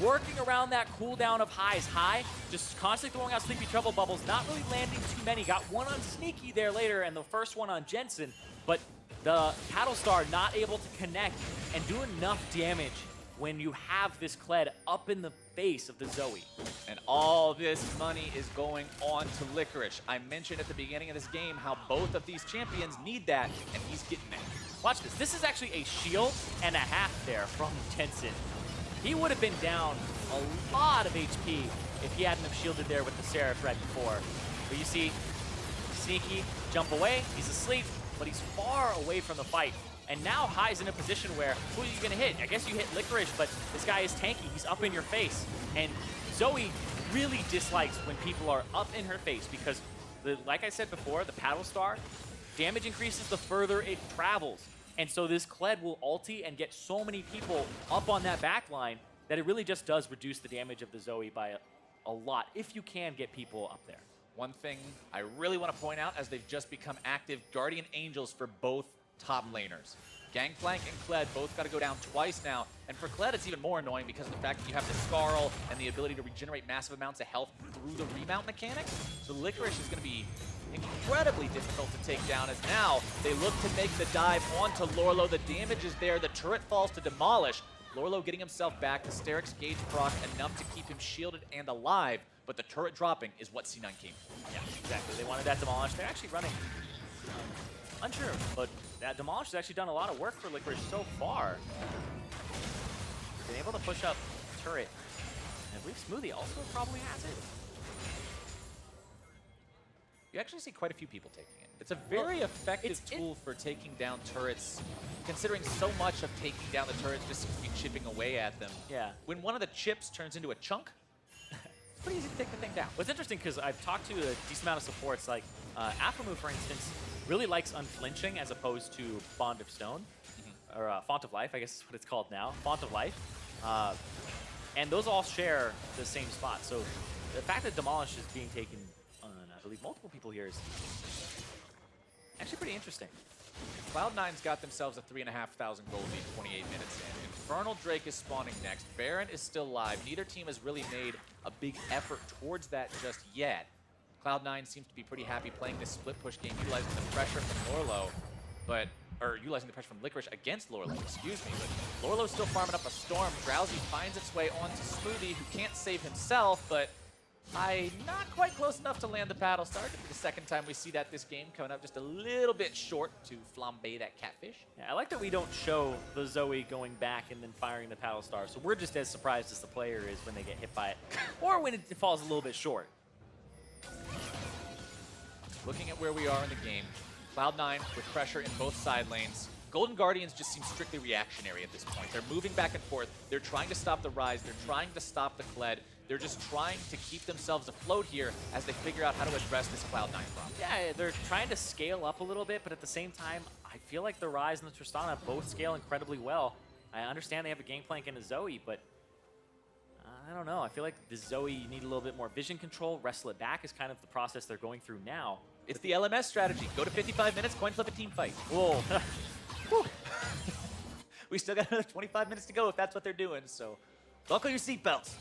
working around that cooldown of High's high, just constantly throwing out Sleepy Trouble bubbles, not really landing too many. Got one on Sneaky there later, and the first one on Jensen, but the Battlestar not able to connect and do enough damage when you have this Kled up in the face of the Zoe. And all this money is going on to Licorice. I mentioned at the beginning of this game how both of these champions need that, and he's getting that. Watch this. This is actually a shield and a half there from Jensen. He would have been down a lot of HP if he hadn't have shielded there with the Seraph right before. But you see, Sneaky jump away, he's asleep, but he's far away from the fight. And now High's in a position where, who are you gonna hit? I guess you hit Licorice, but this guy is tanky, he's up in your face. And Zoe really dislikes when people are up in her face because, like I said before, the Battlestar, damage increases the further it travels. And so this Kled will ulti and get so many people up on that back line that it really just does reduce the damage of the Zoe by a lot, if you can get people up there. One thing I really want to point out, as they've just become active Guardian Angels for both top laners. Gangplank and Kled both got to go down twice now, and for Kled it's even more annoying because of the fact that you have the Scarl and the ability to regenerate massive amounts of health through the remount mechanic. So Licorice is going to be incredibly difficult to take down, as now they look to make the dive onto Lourlo. The damage is there, the turret falls to Demolish. Lourlo getting himself back, Hysteric's gauge proc enough to keep him shielded and alive, but the turret dropping is what C9 came for. Yeah, exactly. They wanted that Demolish. They're actually running unsure, but that Demolish has actually done a lot of work for Licorice so far. Been able to push up turret. And I believe Smoothie also probably has it. You actually see quite a few people taking it. It's a very effective tool for taking down turrets, considering so much of taking down the turrets just seems to be chipping away at them. Yeah. When one of the chips turns into a chunk, it's pretty easy to take the thing down. What's interesting, because I've talked to a decent amount of supports, like Aphromoo, for instance, really likes unflinching as opposed to Bond of Stone, or Font of Life, I guess is what it's called now, Font of Life. And those all share the same spot. So the fact that Demolish is being taken on, I believe, multiple people here is actually pretty interesting. Cloud9's got themselves a 3,500 gold lead 28 minutes in. Infernal Drake is spawning next. Baron is still live. Neither team has really made a big effort towards that just yet. Cloud9 seems to be pretty happy playing this split push game, utilizing the pressure from Lourlo, or utilizing the pressure from Licorice against Lourlo, excuse me. But Lourlo's still farming up a storm. Drowsy finds its way onto Smoothie, who can't save himself, but not quite close enough to land the Battlestar. It'll be the second time we see that this game, coming up just a little bit short to flambe that catfish. Yeah, I like that we don't show the Zoe going back and then firing the Battlestar, so we're just as surprised as the player is when they get hit by it, or when it falls a little bit short. Looking at where we are in the game, Cloud9 with pressure in both side lanes. Golden Guardians just seem strictly reactionary at this point. They're moving back and forth. They're trying to stop the Ryze. They're trying to stop the Kled. They're just trying to keep themselves afloat here as they figure out how to address this Cloud9 problem. Yeah, they're trying to scale up a little bit, but at the same time, I feel like the Ryze and the Tristana both scale incredibly well. I understand they have a Gangplank and a Zoe, but I don't know. I feel like the Zoe, you need a little bit more vision control. Wrestle it back is kind of the process they're going through now. It's the LMS strategy. Go to 55 minutes, coin flip a team fight. Whoa. We still got another 25 minutes to go if that's what they're doing, so buckle your seatbelts.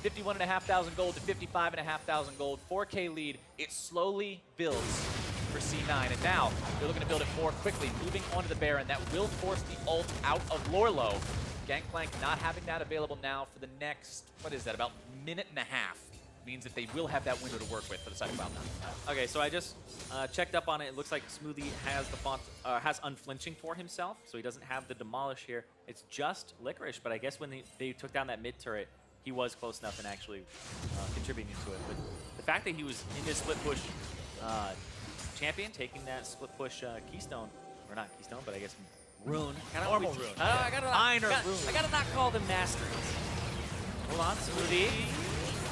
51,500 gold to 55,500 gold, 4K lead. It slowly builds for C9, and now they're looking to build it more quickly, moving onto the Baron. That will force the ult out of Lourlo. Gangplank not having that available now for the next, what is that, about minute and a half. Means that they will have that window to work with for the side of Cloud9. Okay, so I just checked up on it. It looks like Smoothie has the font, has unflinching for himself, so he doesn't have the demolish here. It's just Licorice, but I guess when they took down that mid turret, he was close enough and actually contributing to it. But the fact that he was in his split push champion, taking that split push keystone, or not keystone, but I guess rune. Normal rune. I gotta not call them masteries. Hold on, Smoothie.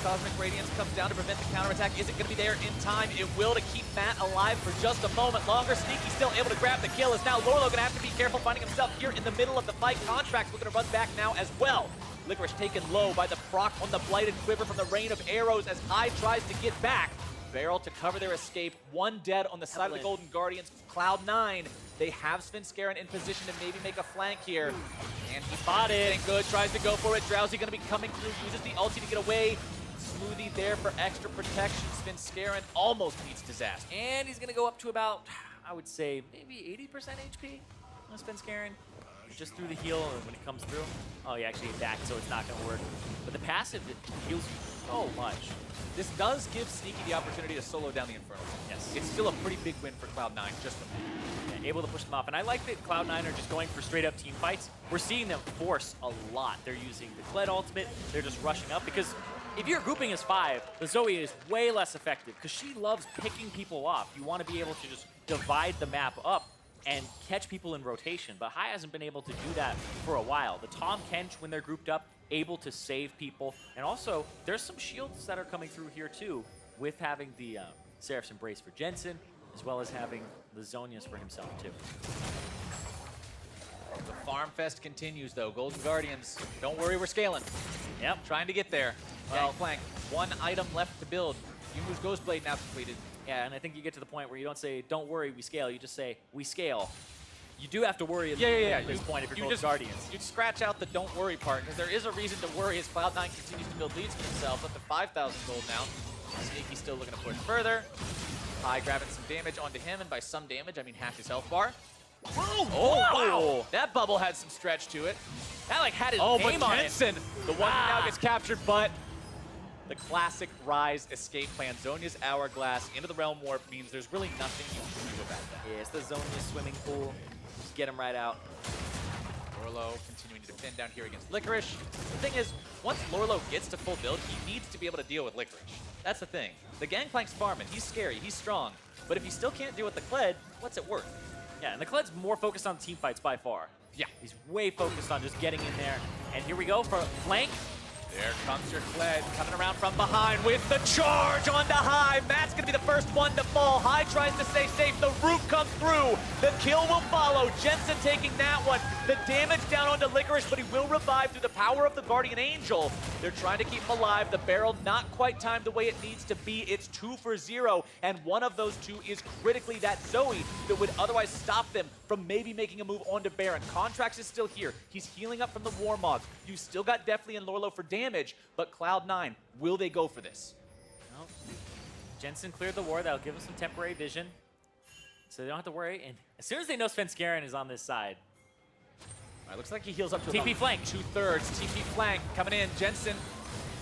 Cosmic Radiance comes down to prevent the counterattack. Is it going to be there in time? It will, to keep Matt alive for just a moment longer. Sneaky still able to grab the kill. Is now Lourlo going to have to be careful, finding himself here in the middle of the fight. Contractz looking to run back now as well. Licorice taken low by the proc on the Blighted Quiver from the rain of arrows as High tries to get back. Barrel to cover their escape. One dead on the side of the Golden Guardians. Cloud9, they have Svenskeren in position to maybe make a flank here. And he bought it. Good, tries to go for it. Drowsy going to be coming through, uses the ulti to get away. Smoothie there for extra protection. Svenskeren almost beats disaster. And he's going to go up to about, I would say, maybe 80% HP on Svenskeren. Just through the heal when it comes through. Oh, he actually attacked, so it's not going to work. But the passive, it heals you so much. This does give Sneaky the opportunity to solo down the Infernal. Yes. It's still a pretty big win for Cloud9, just from that. Yeah, able to push them off. And I like that Cloud9 are just going for straight-up team fights. We're seeing them force a lot. They're using the Kled ultimate. They're just rushing up because if you're grouping as 5, the Zoe is way less effective because she loves picking people off. You want to be able to just divide the map up and catch people in rotation, but High hasn't been able to do that for a while. The Tahm, Kench, when they're grouped up, able to save people, and also there's some shields that are coming through here too, with having the Seraph's Embrace for Jensen, as well as having the Zonias for himself too. The Farm Fest continues though. Golden Guardians, don't worry, we're scaling. Yep. Trying to get there. Gangplank, one item left to build. Yumu's Ghostblade now completed. Yeah, and I think you get to the point where you don't say, don't worry, we scale. You just say, we scale. You do have to worry at this point if you're Golden Guardians. You scratch out the don't worry part, because there is a reason to worry as Cloud9 continues to build leads for themselves, up to 5,000 gold now. Sneaky still looking to push further. High grabbing some damage onto him, and by some damage, I mean half his health bar. Oh, wow! That bubble had some stretch to it. That like had his but name on Jensen, the one who now gets captured, but the classic Ryze escape plan. Zonia's Hourglass into the Realm Warp means there's really nothing you can do about that. Yeah, it's the Zonia swimming pool. Just get him right out. Lourlo continuing to defend down here against Licorice. The thing is, once Lourlo gets to full build, he needs to be able to deal with Licorice. That's the thing. The Gangplank's farming. He's scary. He's strong. But if he still can't deal with the Kled, what's it worth? Yeah, and the Kled's more focused on team fights by far. Yeah. He's way focused on just getting in there. And here we go for flank. There comes your Kled coming around from behind with the charge onto High. Matt's going to be the first one to fall. High tries to stay safe. The root comes through. The kill will follow. Jensen taking that one. The damage down onto Licorice, but he will revive through the power of the Guardian Angel. They're trying to keep him alive. The barrel not quite timed the way it needs to be. It's 2 for 0, and one of those 2 is critically that Zoe that would otherwise stop them from maybe making a move onto Baron. Contractz is still here. He's healing up from the Warmogs. You still got Deftly and Lourlo for damage, but Cloud9, will they go for this? No. Jensen cleared the war. That'll give him some temporary vision, so they don't have to worry. And as soon as they know Svenskeren is on this side, all right, looks like he heals up to TP flank. 2/3. TP flank coming in. Jensen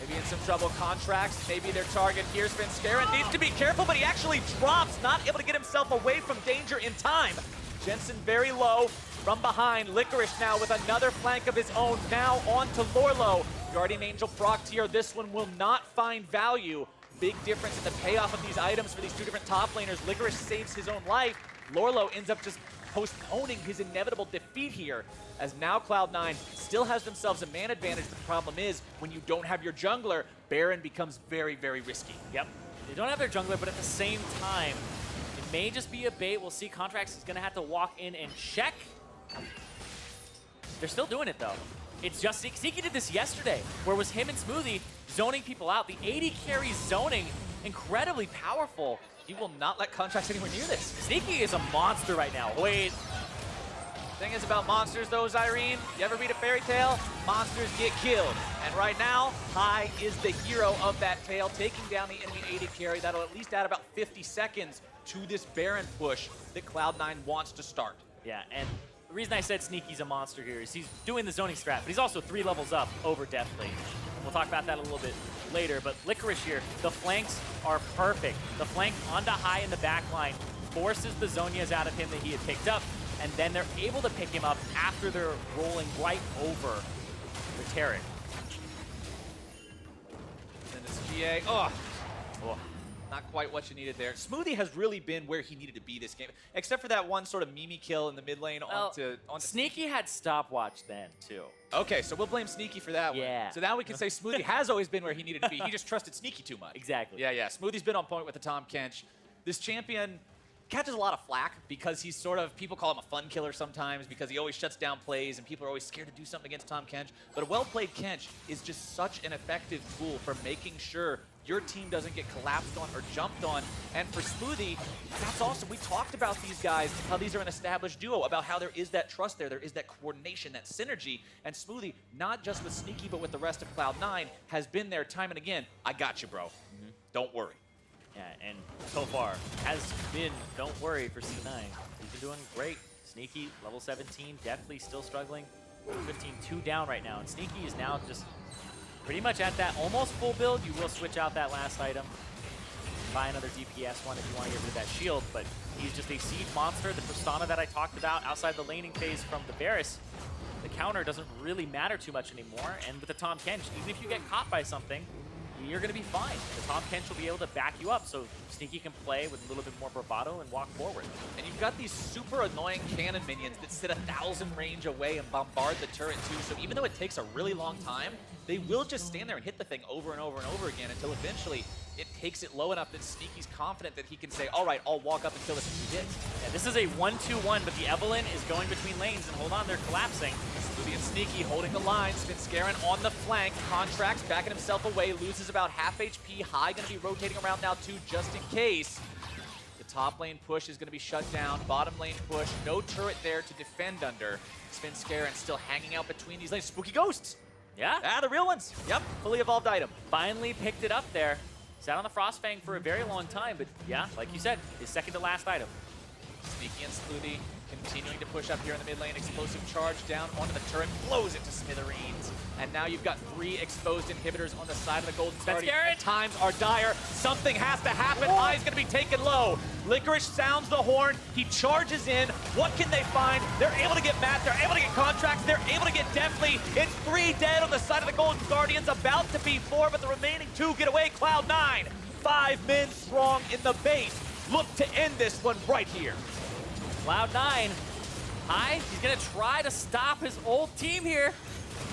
maybe in some trouble. Contractz, maybe their target here. Svenskeren needs to be careful, but he actually drops, not able to get himself away from danger in time. Jensen very low from behind. Licorice now with another flank of his own. Now on to Lourlo. Guardian Angel procced here. This one will not find value. Big difference in the payoff of these items for these 2 different top laners. Licorice saves his own life. Lourlo ends up just postponing his inevitable defeat here, as now Cloud9 still has themselves a man advantage. The problem is, when you don't have your jungler, Baron becomes very, very risky. Yep. They don't have their jungler, but at the same time, it may just be a bait. We'll see. Contractz is going to have to walk in and check. They're still doing it, though. It's just Sneaky did this yesterday, where it was him and Smoothie zoning people out. The AD carry zoning, incredibly powerful. He will not let Contractz anywhere near this. Sneaky is a monster right now. Wait. Thing is about monsters, though, Irene. You ever read a fairy tale? Monsters get killed. And right now, High is the hero of that tale, taking down the enemy AD carry. That'll at least add about 50 seconds to this Baron push that Cloud9 wants to start. Yeah, and the reason I said Sneaky's a monster here is he's doing the zoning strat, but he's also 3 levels up over Deftly. We'll talk about that a little bit later, but Licorice here, the flanks are perfect. The flank onto High in the back line forces the Zonias out of him that he had picked up, and then they're able to pick him up after they're rolling right over the Taric. And this GA, oh, not quite what you needed there. Smoothie has really been where he needed to be this game, except for that one sort of Mimi kill in the mid lane onto Sneaky had stopwatch then, too. Okay, so we'll blame Sneaky for that one. Yeah. So now we can say Smoothie has always been where he needed to be. He just trusted Sneaky too much. Exactly. Yeah. Smoothie's been on point with the Tahm Kench. This champion catches a lot of flack because he's sort of, people call him a fun killer sometimes because he always shuts down plays and people are always scared to do something against Tahm Kench. But a well-played Kench is just such an effective tool for making sure your team doesn't get collapsed on or jumped on. And for Smoothie, that's awesome. We talked about these guys, how these are an established duo, about how there is that trust there is that coordination, that synergy. And Smoothie, not just with Sneaky, but with the rest of Cloud9, has been there time and again. I got you, bro. Don't worry. Yeah, and so far has been, don't worry for C9. He's been doing great. Sneaky, level 17, Deftly still struggling. 15, 2 down right now. And Sneaky is now just pretty much at that almost full build. You will switch out that last item. Buy another DPS one if you want to get rid of that shield, but he's just a siege monster. The Tristana that I talked about outside the laning phase from the Varus, the counter doesn't really matter too much anymore. And with the Tahm Kench, even if you get caught by something, you're going to be fine. The Tahm Kench will be able to back you up, so Sneaky can play with a little bit more bravado and walk forward. And you've got these super annoying cannon minions that sit 1,000 range away and bombard the turret too, so even though it takes a really long time, they will just stand there and hit the thing over and over and over again until eventually it takes it low enough that Sneaky's confident that he can say, all right, I'll walk up and kill this in 2 hits. Yeah, this is a 1-2-1, but the Evelynn is going between lanes, and hold on, they're collapsing. Smoothie and Sneaky holding the line. Svenskeren on the flank. Contractz backing himself away, loses about half HP. High going to be rotating around now too, just in case. The top lane push is going to be shut down. Bottom lane push, no turret there to defend under. Svenskeren still hanging out between these lanes. Spooky ghosts. Yeah. Ah, the real ones. Yep, fully evolved item. Finally picked it up there. Sat on the Frostfang for a very long time, but yeah, like you said, his second to last item. Sneaky and Smoothie continuing to push up here in the mid lane. Explosive charge down onto the turret, blows it to smithereens. And now you've got 3 exposed inhibitors on the side of the Golden Guardian. Times are dire. Something has to happen. High's going to be taken low. Licorice sounds the horn. He charges in. What can they find? They're able to get Matt. They're able to get Contractz. They're able to get Deftly. It's 3 dead on the side of the Golden Guardians. About to be 4, but the remaining 2 get away. Cloud9, 5 men strong in the base. Look to end this one right here. Cloud9, High, he's going to try to stop his old team here.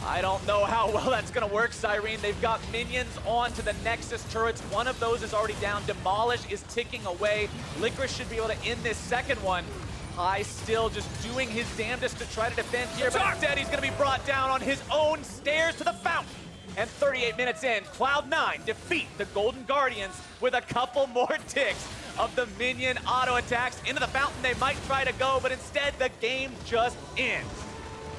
I don't know how well that's going to work, Cyrene. They've got minions onto the Nexus turrets. One of those is already down. Demolish is ticking away. Licorice should be able to end this second one. High still just doing his damnedest to try to defend here, but instead he's going to be brought down on his own stairs to the fountain. And 38 minutes in, Cloud9 defeat the Golden Guardians with a couple more ticks of the minion auto attacks. Into the fountain they might try to go, but instead the game just ends.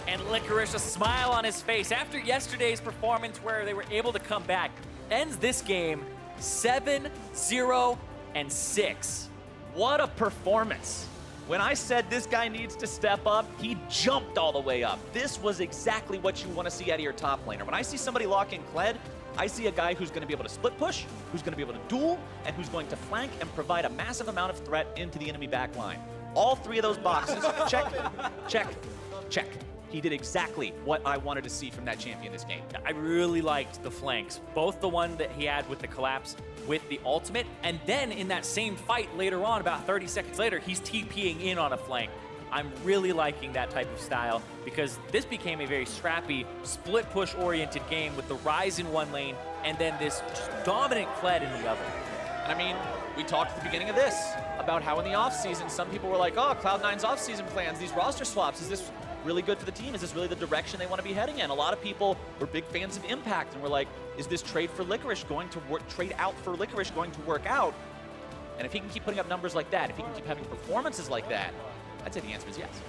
And Licorice, a smile on his face after yesterday's performance where they were able to come back, ends this game 7-0-6. What a performance. When I said this guy needs to step up, he jumped all the way up. This was exactly what you want to see out of your top laner. When I see somebody lock in Kled, I see a guy who's going to be able to split push, who's going to be able to duel, and who's going to flank and provide a massive amount of threat into the enemy backline. All 3 of those boxes, check, check, check. he did exactly what I wanted to see from that champion this game. I really liked the flanks, both the one that he had with the collapse with the ultimate, and then in that same fight later on, about 30 seconds later, he's TPing in on a flank. I'm really liking that type of style because this became a very scrappy, split push oriented game with the Ryze in one lane and then this just dominant Kled in the other. And I mean, we talked at the beginning of this about how in the offseason, some people were like, oh, Cloud9's offseason plans, these roster swaps, is this really good for the team? Is this really the direction they want to be heading in? A lot of people were big fans of Impact and were like, is this trade for Licorice going to work, trade out for Licorice going to work out? And if he can keep putting up numbers like that, if he can keep having performances like that, I'd say the answer is yes.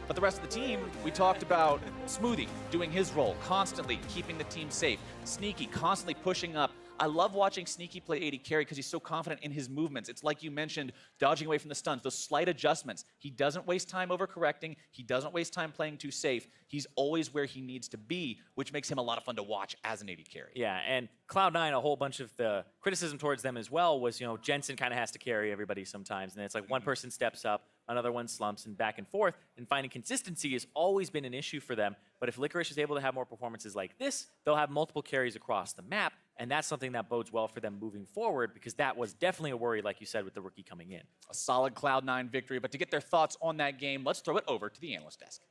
But the rest of the team, we talked about Smoothie doing his role, constantly keeping the team safe. Sneaky, constantly pushing up. I love watching Sneaky play AD carry because he's so confident in his movements. It's like you mentioned, dodging away from the stuns, those slight adjustments. He doesn't waste time overcorrecting. He doesn't waste time playing too safe. He's always where he needs to be, which makes him a lot of fun to watch as an AD carry. Yeah, and Cloud9, a whole bunch of the criticism towards them as well was, Jensen kind of has to carry everybody sometimes, and it's like one person steps up, another one slumps, and back and forth, and finding consistency has always been an issue for them. But if Licorice is able to have more performances like this, they'll have multiple carries across the map, and that's something that bodes well for them moving forward because that was definitely a worry, like you said, with the rookie coming in. A solid Cloud9 victory, but to get their thoughts on that game, let's throw it over to the analyst desk.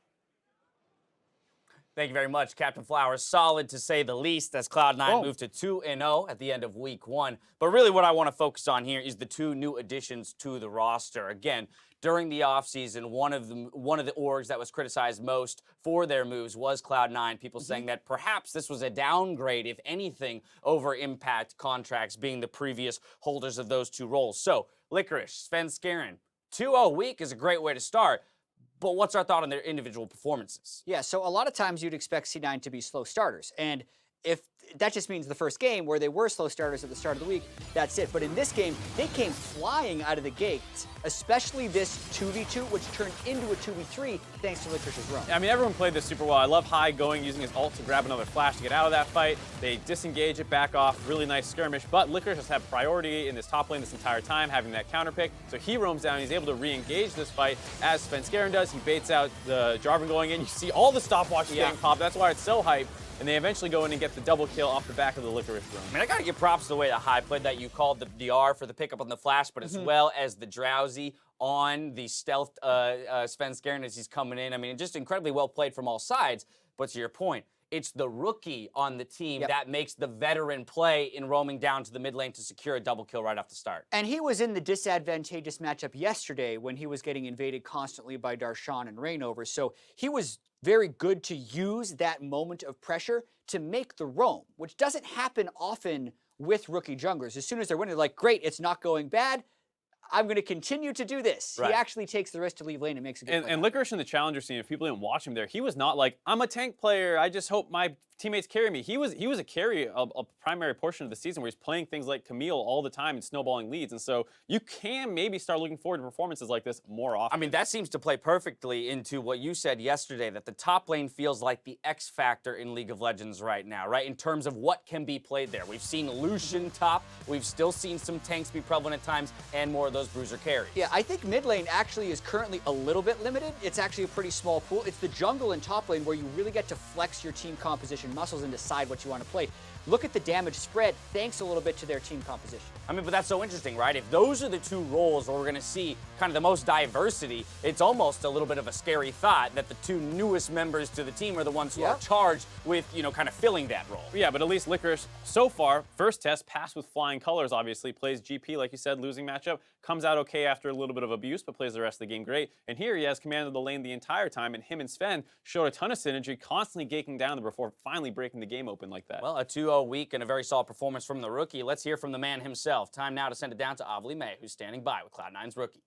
Thank you very much, Captain Flowers. Solid to say the least as Cloud9 moved to 2-0 at the end of week 1. But really what I want to focus on here is the 2 new additions to the roster. Again, during the offseason, one of the orgs that was criticized most for their moves was Cloud9. People saying that perhaps this was a downgrade, if anything, over Impact Contractz being the previous holders of those 2 roles. So, Licorice, Svenskeren, 2-0 week is a great way to start. But what's our thought on their individual performances? Yeah, so a lot of times you'd expect C9 to be slow starters. And if that just means the first game where they were slow starters at the start of the week, that's it. But in this game, they came flying out of the gates, especially this 2v2, which turned into a 2v3 thanks to Licorice's run. I mean, everyone played this super well. I love High going, using his ult to grab another flash to get out of that fight. They disengage it, back off, really nice skirmish. But Licorice has had priority in this top lane this entire time, having that counter pick. So he roams down, he's able to re-engage this fight as Svenskeren does. He baits out the Jarvan going in. You see all the stopwatches getting popped. That's why it's so hyped. And they eventually go in and get the double kill off the back of the Licorice run. I mean, I gotta give props to the way that High played that. You called the DR for the pickup on the flash, but as well as the Drowsy on the stealth Svenskeren as he's coming in. I mean, just incredibly well played from all sides. But to your point, it's the rookie on the team that makes the veteran play in roaming down to the mid lane to secure a double kill right off the start. And he was in the disadvantageous matchup yesterday when he was getting invaded constantly by Darshan and Reignover. So he was very good to use that moment of pressure to make the roam, which doesn't happen often with rookie junglers. As soon as they're winning, they're like, great, it's not going bad. I'm going to continue to do this. He actually takes the risk to leave lane and makes a good play. And Licorice in the challenger scene, if people didn't watch him there, he was not like, I'm a tank player, I just hope my teammates carry me. He was a carry a primary portion of the season where he's playing things like Camille all the time and snowballing leads. And so you can maybe start looking forward to performances like this more often. I mean, that seems to play perfectly into what you said yesterday, that the top lane feels like the X factor in League of Legends right now, right? In terms of what can be played there. We've seen Lucian top, we've still seen some tanks be prevalent at times, and more of those bruiser carries. Yeah, I think mid lane actually is currently a little bit limited. It's actually a pretty small pool. It's the jungle and top lane where you really get to flex your team composition muscles and decide what you want to play. Look at the damage spread thanks a little bit to their team composition. I mean, but that's so interesting, right? If those are the 2 roles where we're going to see kind of the most diversity, it's almost a little bit of a scary thought that the 2 newest members to the team are the ones who are charged with, kind of filling that role. Yeah, but at least Licorice, so far, first test, passed with flying colors, obviously, plays GP, like you said, losing matchup, comes out okay after a little bit of abuse, but plays the rest of the game great. And here he has commanded the lane the entire time, and him and Sven showed a ton of synergy, constantly gaking down before finally breaking the game open like that. Well, a 2-0 week and a very solid performance from the rookie. Let's hear from the man himself. Time now to send it down to Evelynn, who's standing by with Cloud9's rookie.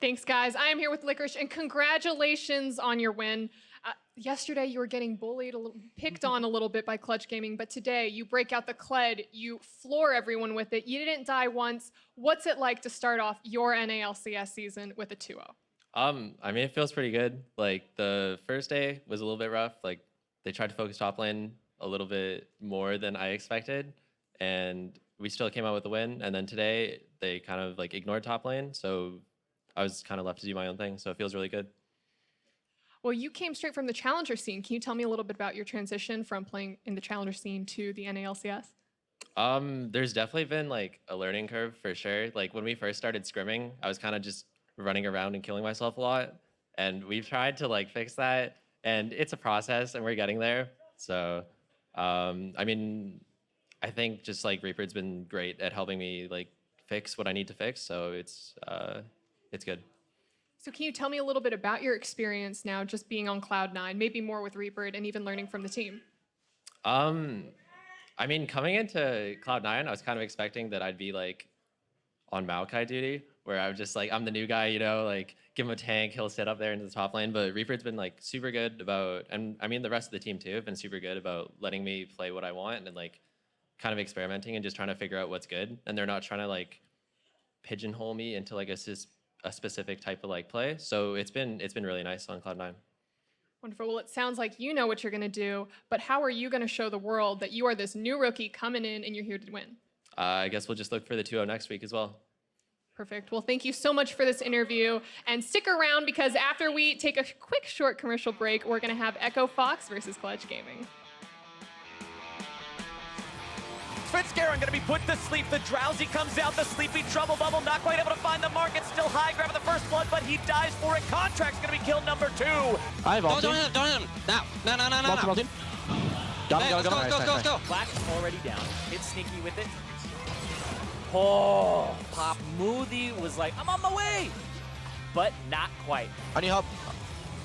Thanks, guys. I am here with Licorice, and congratulations on your win. Yesterday, you were getting bullied, picked on a little bit by Clutch Gaming, but today, you break out the Kled, you floor everyone with it. You didn't die once. What's it like to start off your NALCS season with a 2-0? I mean, it feels pretty good. Like, the first day was a little bit rough. Like, they tried to focus top lane a little bit more than I expected, and we still came out with a win. And then today, they kind of, like, ignored top lane, so I was kind of left to do my own thing, so it feels really good. Well, you came straight from the challenger scene. Can you tell me a little bit about your transition from playing in the challenger scene to the NALCS? There's definitely been like a learning curve for sure. Like when we first started scrimming, I was kind of just running around and killing myself a lot, and we've tried to like fix that, and it's a process, and we're getting there. So, I mean, I think just like Reaper's been great at helping me like fix what I need to fix. So it's good. So can you tell me a little bit about your experience now just being on Cloud9, maybe more with Reaper and even learning from the team? I mean, coming into Cloud9, I was kind of expecting that I'd be like on Maokai duty, where I'm just like, I'm the new guy, you know, like give him a tank, he'll sit up there into the top lane. But Reaper's been like super good about, and I mean the rest of the team too have been super good about letting me play what I want and like kind of experimenting and just trying to figure out what's good. And they're not trying to like pigeonhole me into like a specific type of like play. So it's been really nice on Cloud9. Wonderful. Well, it sounds like you know what you're going to do, but how are you going to show the world that you are this new rookie coming in and you're here to win? I guess we'll just look for the 2-0 next week as well. Perfect. Well, thank you so much for this interview. And stick around because after we take a quick short commercial break, we're going to have Echo Fox versus Clutch Gaming. Svenskeren going to be put to sleep. The Drowsy comes out. The Sleepy Trouble Bubble not quite able to find the market. Still high, grabbing the first blood, but he dies for it. Contractz going to be killed number 2. Don't hit him. Now. No. Go. Black's already down. Hit Sneaky with it. Oh, Pop Smoothie was like, I'm on my way, but not quite. I need help.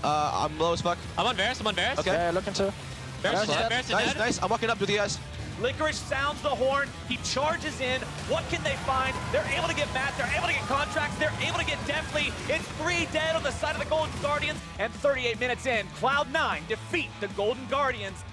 I'm low as fuck. I'm on Varus. Okay. Yeah, looking to. Varus is dead. Nice. I'm walking up to the guys. Licorice sounds the horn. He charges in. What can they find? They're able to get Matt. They're able to get Contractz. They're able to get Deftly. It's 3 dead on the side of the Golden Guardians. And 38 minutes in, Cloud9 defeat the Golden Guardians